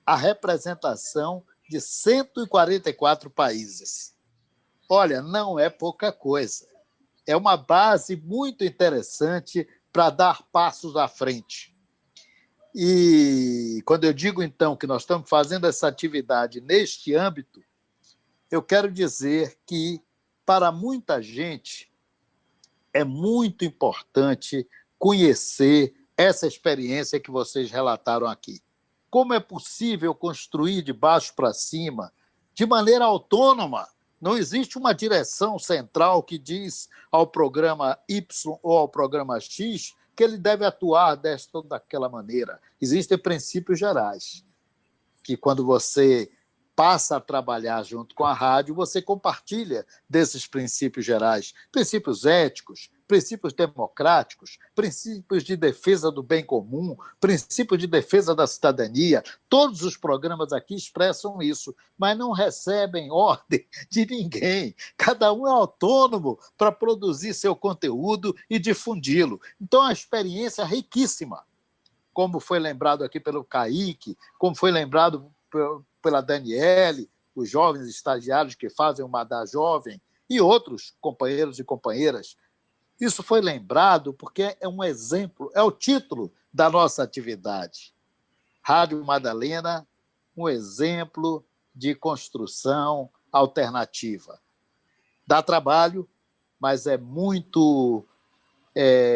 a representação de 144 países. Olha, não é pouca coisa. É uma base muito interessante para dar passos à frente. E quando eu digo, então, que nós estamos fazendo essa atividade neste âmbito, eu quero dizer que, para muita gente, é muito importante conhecer essa experiência que vocês relataram aqui. Como é possível construir de baixo para cima, de maneira autônoma? Não existe uma direção central que diz ao programa Y ou ao programa X que ele deve atuar desta ou daquela maneira. Existem princípios gerais, que quando você passa a trabalhar junto com a rádio, você compartilha desses princípios gerais, princípios éticos, princípios democráticos, princípios de defesa do bem comum, princípios de defesa da cidadania. Todos os programas aqui expressam isso, mas não recebem ordem de ninguém. Cada um é autônomo para produzir seu conteúdo e difundi-lo. Então, é uma experiência riquíssima, como foi lembrado aqui pelo Kaique, como foi lembrado pela Daniele, os jovens estagiários que fazem o Madá Jovem e outros companheiros e companheiras. Isso foi lembrado porque é um exemplo, é o título da nossa atividade. Rádio Madalena, um exemplo de construção alternativa. Dá trabalho, mas é muito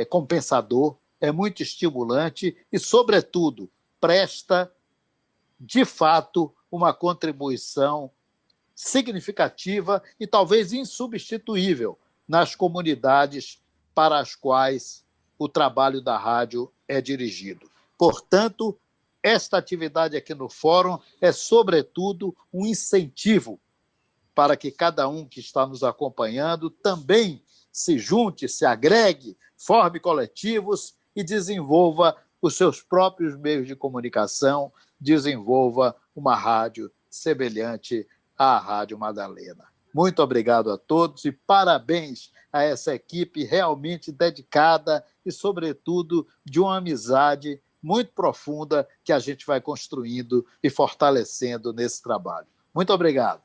compensador, é muito estimulante e, sobretudo, presta, de fato, uma contribuição significativa e talvez insubstituível nas comunidades para as quais o trabalho da rádio é dirigido. Portanto, esta atividade aqui no Fórum é, sobretudo, um incentivo para que cada um que está nos acompanhando também se junte, se agregue, forme coletivos e desenvolva os seus próprios meios de comunicação, desenvolva uma rádio semelhante à Rádio Madalena. Muito obrigado a todos e parabéns a essa equipe realmente dedicada e, sobretudo, de uma amizade muito profunda que a gente vai construindo e fortalecendo nesse trabalho. Muito obrigado.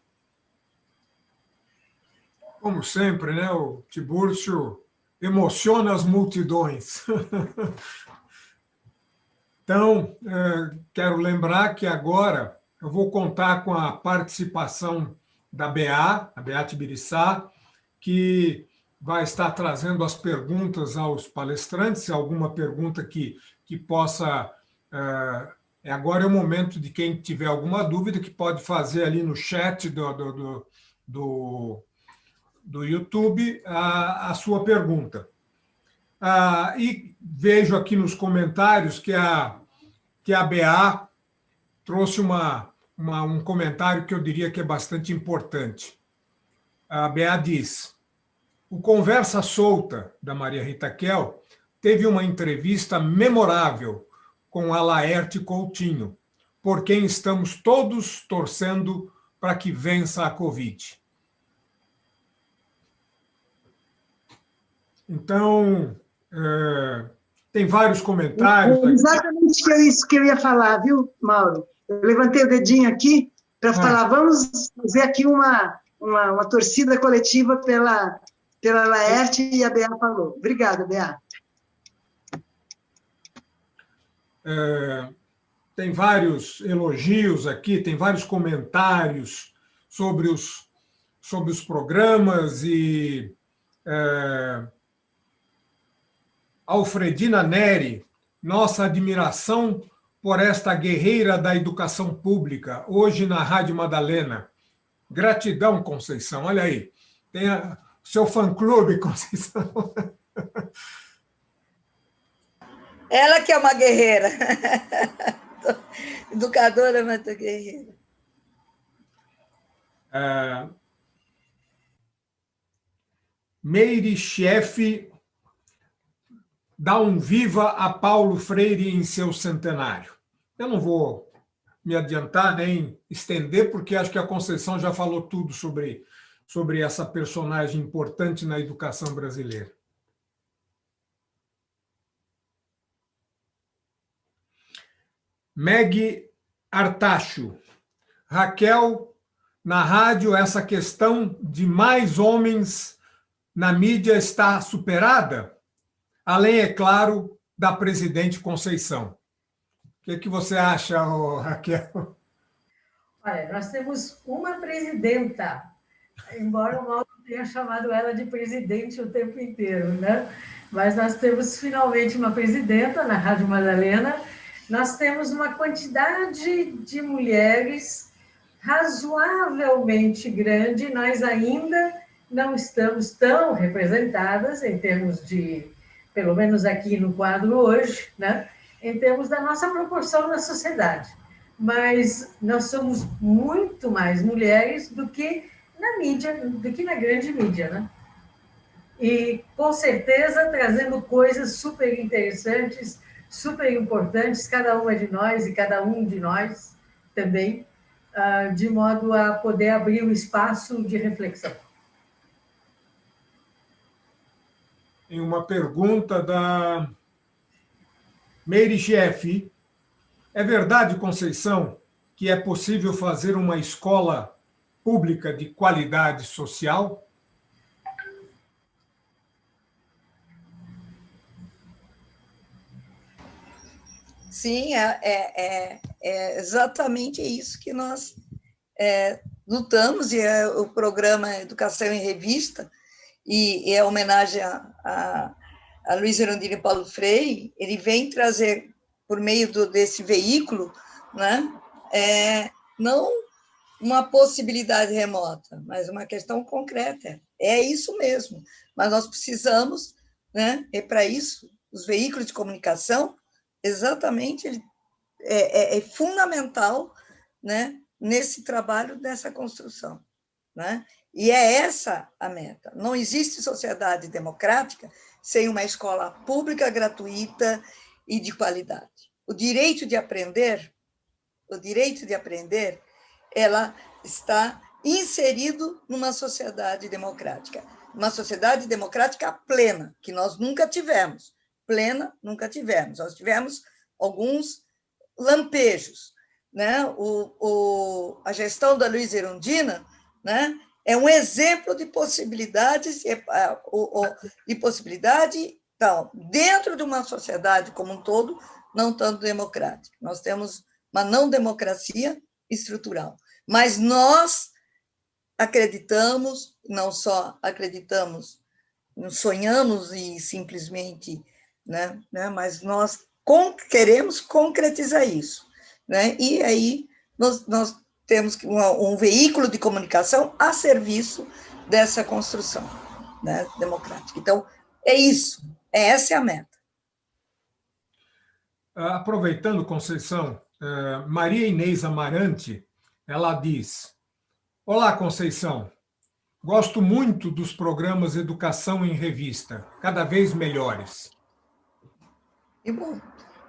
Como sempre, né, o Tibúrcio emociona as multidões. Então, quero lembrar que agora eu vou contar com a participação da BA, a Beate Biriçá, que vai estar trazendo as perguntas aos palestrantes, se alguma pergunta que possa... Agora é o momento de quem tiver alguma dúvida, que pode fazer ali no chat do YouTube a sua pergunta. E vejo aqui nos comentários que a BA trouxe um comentário que eu diria que é bastante importante. A BA diz: o Conversa Solta, da Maria Rita Kel, teve uma entrevista memorável com a Laerte Coutinho, por quem estamos todos torcendo para que vença a Covid. Então, tem vários comentários. Exatamente isso que eu ia falar, viu, Mauro? Eu levantei o dedinho aqui para falar, vamos fazer aqui uma torcida coletiva pela Laerte, e a Bea falou. Obrigada, Bea. Tem vários elogios aqui, tem vários comentários sobre os programas e... Alfredina Neri, nossa admiração por esta guerreira da educação pública, hoje na Rádio Madalena. Gratidão, Conceição. Olha aí, tem o seu fã-clube, Conceição. Ela que é uma guerreira. Educadora, mas guerreira. Meire Chefe dá um viva a Paulo Freire em seu centenário. Eu não vou me adiantar nem estender, porque acho que a Conceição já falou tudo sobre essa personagem importante na educação brasileira. Meg Artacho. Raquel, na rádio, essa questão de mais homens na mídia está superada? Além, é claro, da presidente Conceição. O que você acha, Raquel? Olha, nós temos uma presidenta, embora o Mauro tenha chamado ela de presidente o tempo inteiro, né? Mas nós temos finalmente uma presidenta na Rádio Madalena. Nós temos uma quantidade de mulheres razoavelmente grande, nós ainda não estamos tão representadas em termos de, pelo menos aqui no quadro hoje, né? Em termos da nossa proporção na sociedade. Mas nós somos muito mais mulheres do que na mídia, do que na grande mídia, né? E, com certeza, trazendo coisas super interessantes, super importantes, cada uma de nós e cada um de nós também, de modo a poder abrir um espaço de reflexão. Tem uma pergunta da Meire Jeff. É verdade, Conceição, que é possível fazer uma escola pública de qualidade social? Sim, é exatamente isso que nós lutamos, e é o programa Educação em Revista, e é homenagem a Luiz Erundina e Paulo Freire. Ele vem trazer, por meio desse veículo, né, não uma possibilidade remota, mas uma questão concreta. É isso mesmo, mas nós precisamos, né, e para isso, os veículos de comunicação, exatamente, é fundamental, né, nesse trabalho dessa construção. né? E é essa a meta. Não existe sociedade democrática sem uma escola pública, gratuita e de qualidade. O direito de aprender, ela está inserido numa sociedade democrática. Uma sociedade democrática plena, que nós nunca tivemos. Plena, nunca tivemos. Nós tivemos alguns lampejos, né? A gestão da Luiza Erundina, né, é um exemplo de possibilidades, então, dentro de uma sociedade como um todo, não tanto democrática. Nós temos uma não democracia estrutural, mas nós acreditamos, não só acreditamos, sonhamos e simplesmente, né, mas nós queremos concretizar isso, né? E aí nós temos um veículo de comunicação a serviço dessa construção, né, democrática. Então, é isso, essa é a meta. Aproveitando, Conceição, Maria Inês Amarante, ela diz: olá, Conceição, gosto muito dos programas Educação em Revista, cada vez melhores. Que bom,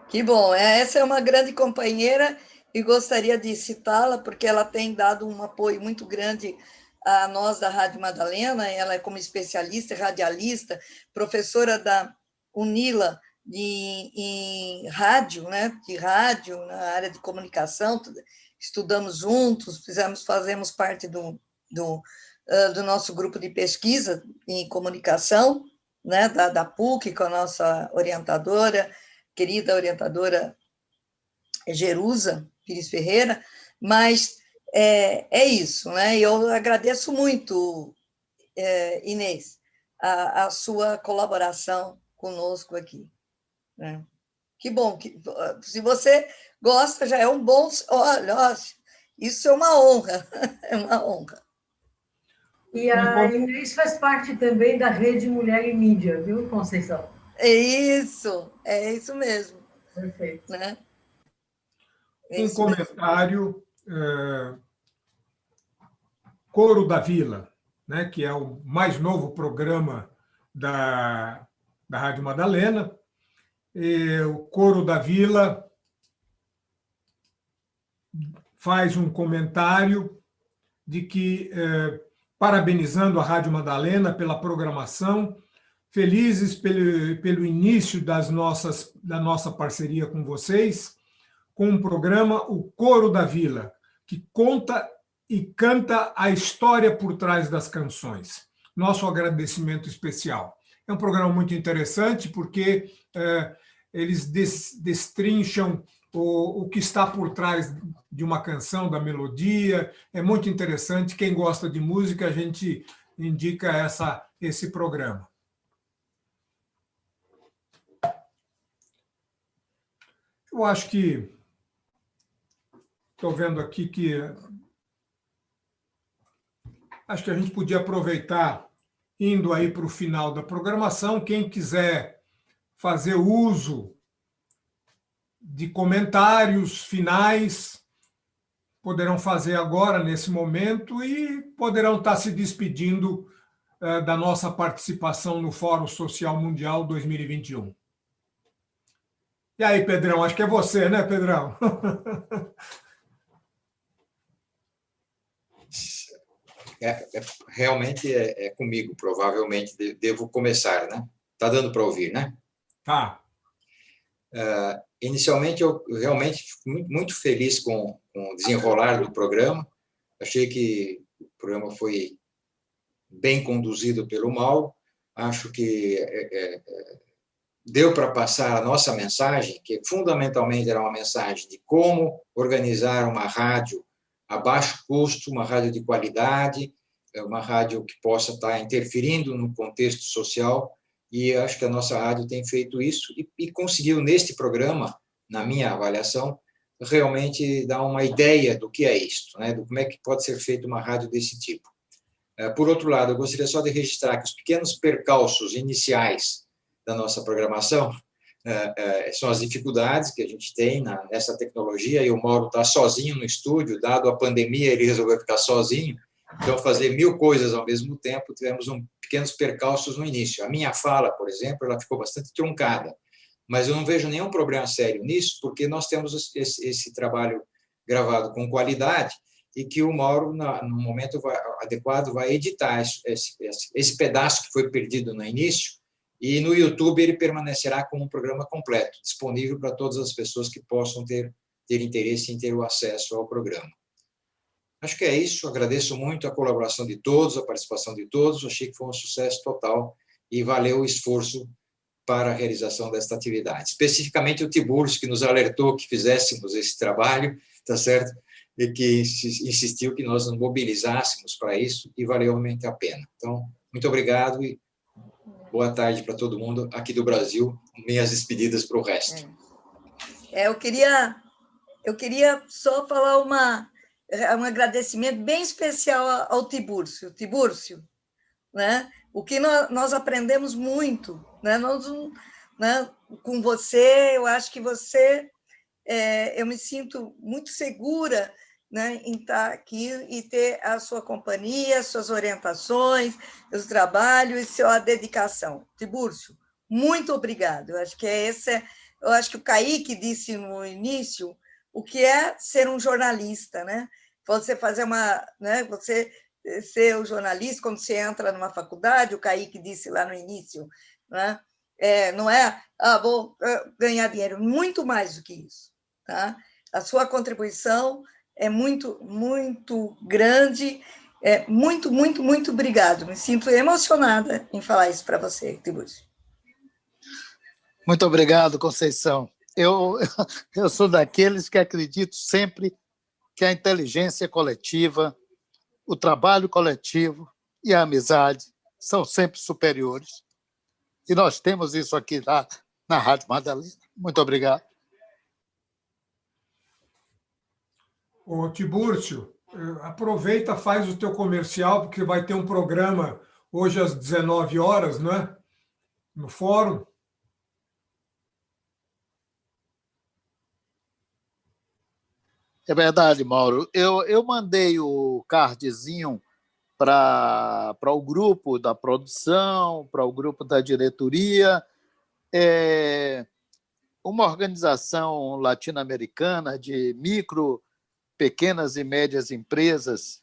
que bom. Essa é uma grande companheira e gostaria de citá-la, porque ela tem dado um apoio muito grande a nós da Rádio Madalena. Ela é como especialista, radialista, professora da UNILA em rádio, né? De rádio, na área de comunicação, estudamos juntos, fazemos parte do nosso grupo de pesquisa em comunicação, né? Da PUC, com a nossa orientadora, querida orientadora Jerusa Pires Ferreira, mas é isso, né? Eu agradeço muito, Inês, a sua colaboração conosco aqui, né? Que bom, se você gosta, já é um bom... Olha, isso é uma honra, é uma honra. E a Inês faz parte também da Rede Mulher em Mídia, viu, Conceição? É isso mesmo. Perfeito. Né? Um comentário, Coro da Vila, né, que é o mais novo programa da Rádio Madalena. O Coro da Vila faz um comentário de que, parabenizando a Rádio Madalena pela programação, felizes pelo início da nossa parceria com vocês, com o programa O Coro da Vila, que conta e canta a história por trás das canções. Nosso agradecimento especial. É um programa muito interessante, porque eles destrincham o que está por trás de uma canção, da melodia. É muito interessante. Quem gosta de música, a gente indica esse programa. Eu acho que... Estou vendo aqui que... Acho que a gente podia aproveitar, indo aí para o final da programação, quem quiser fazer uso de comentários finais, poderão fazer agora, nesse momento, e poderão estar se despedindo da nossa participação no Fórum Social Mundial 2021. E aí, Pedrão? Acho que é você, né, Pedrão? Realmente é comigo, provavelmente devo começar, né? Está dando para ouvir, né? Tá. Inicialmente, eu realmente fico muito feliz com o desenrolar do programa. Achei que o programa foi bem conduzido pelo Mauro. Acho que deu para passar a nossa mensagem, que fundamentalmente era uma mensagem de como organizar uma rádio a baixo custo, uma rádio de qualidade, uma rádio que possa estar interferindo no contexto social, e acho que a nossa rádio tem feito isso e conseguiu, neste programa, na minha avaliação, realmente dar uma ideia do que é isto, né? Do como é que pode ser feita uma rádio desse tipo. Por outro lado, eu gostaria só de registrar que os pequenos percalços iniciais da nossa programação são as dificuldades que a gente tem nessa tecnologia, e o Mauro está sozinho no estúdio, dado a pandemia, ele resolveu ficar sozinho, Então, fazer 1000 coisas ao mesmo tempo, tivemos pequenos percalços no início. A minha fala, por exemplo, ela ficou bastante truncada, mas eu não vejo nenhum problema sério nisso, porque nós temos esse trabalho gravado com qualidade e que o Mauro, no momento adequado, vai editar esse pedaço que foi perdido no início, e no YouTube ele permanecerá como um programa completo, disponível para todas as pessoas que possam ter interesse em ter o acesso ao programa. Acho que é isso, agradeço muito a colaboração de todos, a participação de todos, achei que foi um sucesso total e valeu o esforço para a realização desta atividade. Especificamente o Tiburcio, que nos alertou que fizéssemos esse trabalho, tá certo? E que insistiu que nós nos mobilizássemos para isso, e valeu realmente a pena. Então, muito obrigado e boa tarde para todo mundo aqui do Brasil, minhas despedidas para o resto. Eu queria só falar um agradecimento bem especial ao Tiburcio. Tiburcio, né? O que nós aprendemos muito, né? Com você, eu acho que você, eu me sinto muito segura, né, em estar aqui e ter a sua companhia, suas orientações, os trabalhos e sua dedicação. Tiburcio, muito obrigado. Eu acho que eu acho que o Kaique disse no início o que é ser um jornalista, né? Você fazer você ser o jornalista quando você entra numa faculdade, o Kaique disse lá no início, né? Não é, vou ganhar dinheiro, muito mais do que isso, tá? A sua contribuição é muito, muito grande, muito, muito, muito obrigado. Me sinto emocionada em falar isso para você, Tiburcio. Muito obrigado, Conceição. Eu sou daqueles que acredito sempre que a inteligência coletiva, o trabalho coletivo e a amizade são sempre superiores. E nós temos isso aqui na Rádio Madalena. Muito obrigado. Ô, Tiburcio, aproveita, faz o teu comercial, porque vai ter um programa hoje às 19 horas, não é? No fórum. É verdade, Mauro. Eu mandei o cardzinho para o grupo da produção, para o grupo da diretoria. Uma organização latino-americana de pequenas e médias empresas,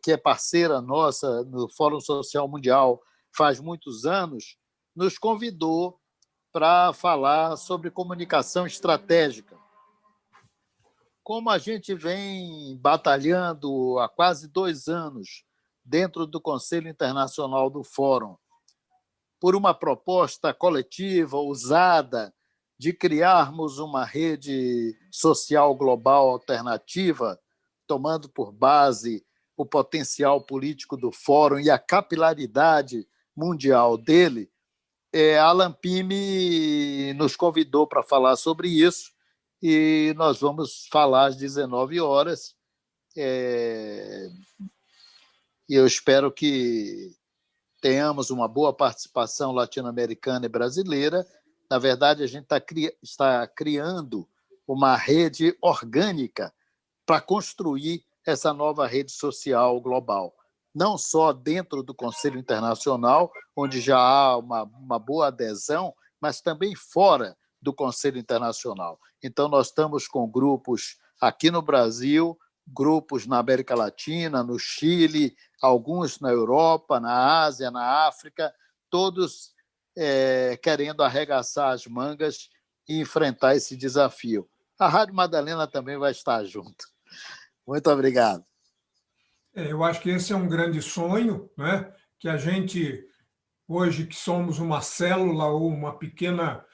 que é parceira nossa no Fórum Social Mundial faz muitos anos, nos convidou para falar sobre comunicação estratégica. Como a gente vem batalhando há quase 2 anos dentro do Conselho Internacional do Fórum por uma proposta coletiva, ousada, de criarmos uma rede social global alternativa, tomando por base o potencial político do Fórum e a capilaridade mundial dele, a Lampime nos convidou para falar sobre isso, e nós vamos falar às 19 horas. E eu espero que tenhamos uma boa participação latino-americana e brasileira. Na verdade, a gente está criando uma rede orgânica para construir essa nova rede social global, não só dentro do Conselho Internacional, onde já há uma boa adesão, mas também fora do Conselho Internacional. Então, nós estamos com grupos aqui no Brasil, grupos na América Latina, no Chile, alguns na Europa, na Ásia, na África, todos querendo arregaçar as mangas e enfrentar esse desafio. A Rádio Madalena também vai estar junto. Muito obrigado. Eu acho que esse é um grande sonho, né? Que a gente, hoje que somos uma célula ou uma pequena,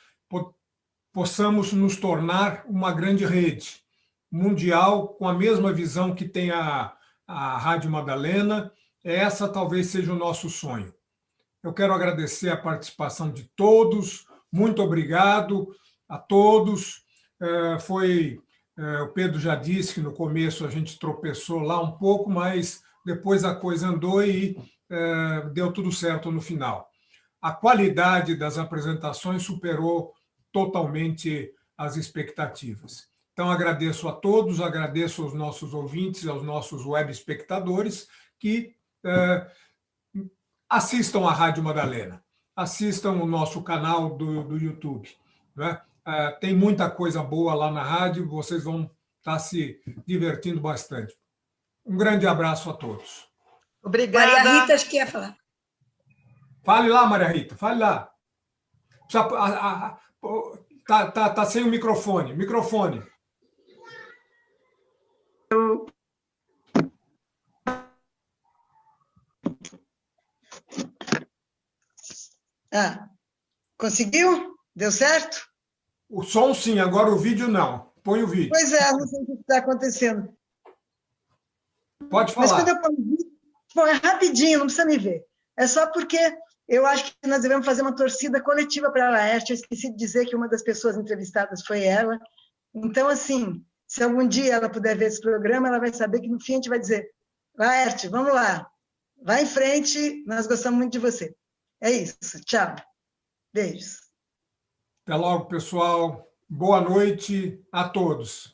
possamos nos tornar uma grande rede mundial com a mesma visão que tem a Rádio Madalena. Essa talvez seja o nosso sonho. Eu quero agradecer a participação de todos. Muito obrigado a todos. O Pedro já disse que no começo a gente tropeçou lá um pouco, mas depois a coisa andou e deu tudo certo no final. A qualidade das apresentações superou totalmente as expectativas. Então, agradeço a todos, agradeço aos nossos ouvintes, aos nossos web espectadores que assistam à Rádio Madalena, assistam o nosso canal do YouTube, né? Tem muita coisa boa lá na rádio, vocês vão estar se divertindo bastante. Um grande abraço a todos. Obrigada. Maria Rita, acho que ia falar. Fale lá, Maria Rita, fale lá. Tá sem o microfone. Microfone. Conseguiu? Deu certo? O som sim, agora o vídeo não. Põe o vídeo. Pois é, não sei o que está acontecendo. Pode falar. Mas quando eu ponho o vídeo, bom, é rapidinho, não precisa me ver. É só porque eu acho que nós devemos fazer uma torcida coletiva para a Laerte. Eu esqueci de dizer que uma das pessoas entrevistadas foi ela. Então, assim, se algum dia ela puder ver esse programa, ela vai saber que no fim a gente vai dizer: Laerte, vamos lá, vai em frente, nós gostamos muito de você. É isso, tchau. Beijos. Até logo, pessoal. Boa noite a todos.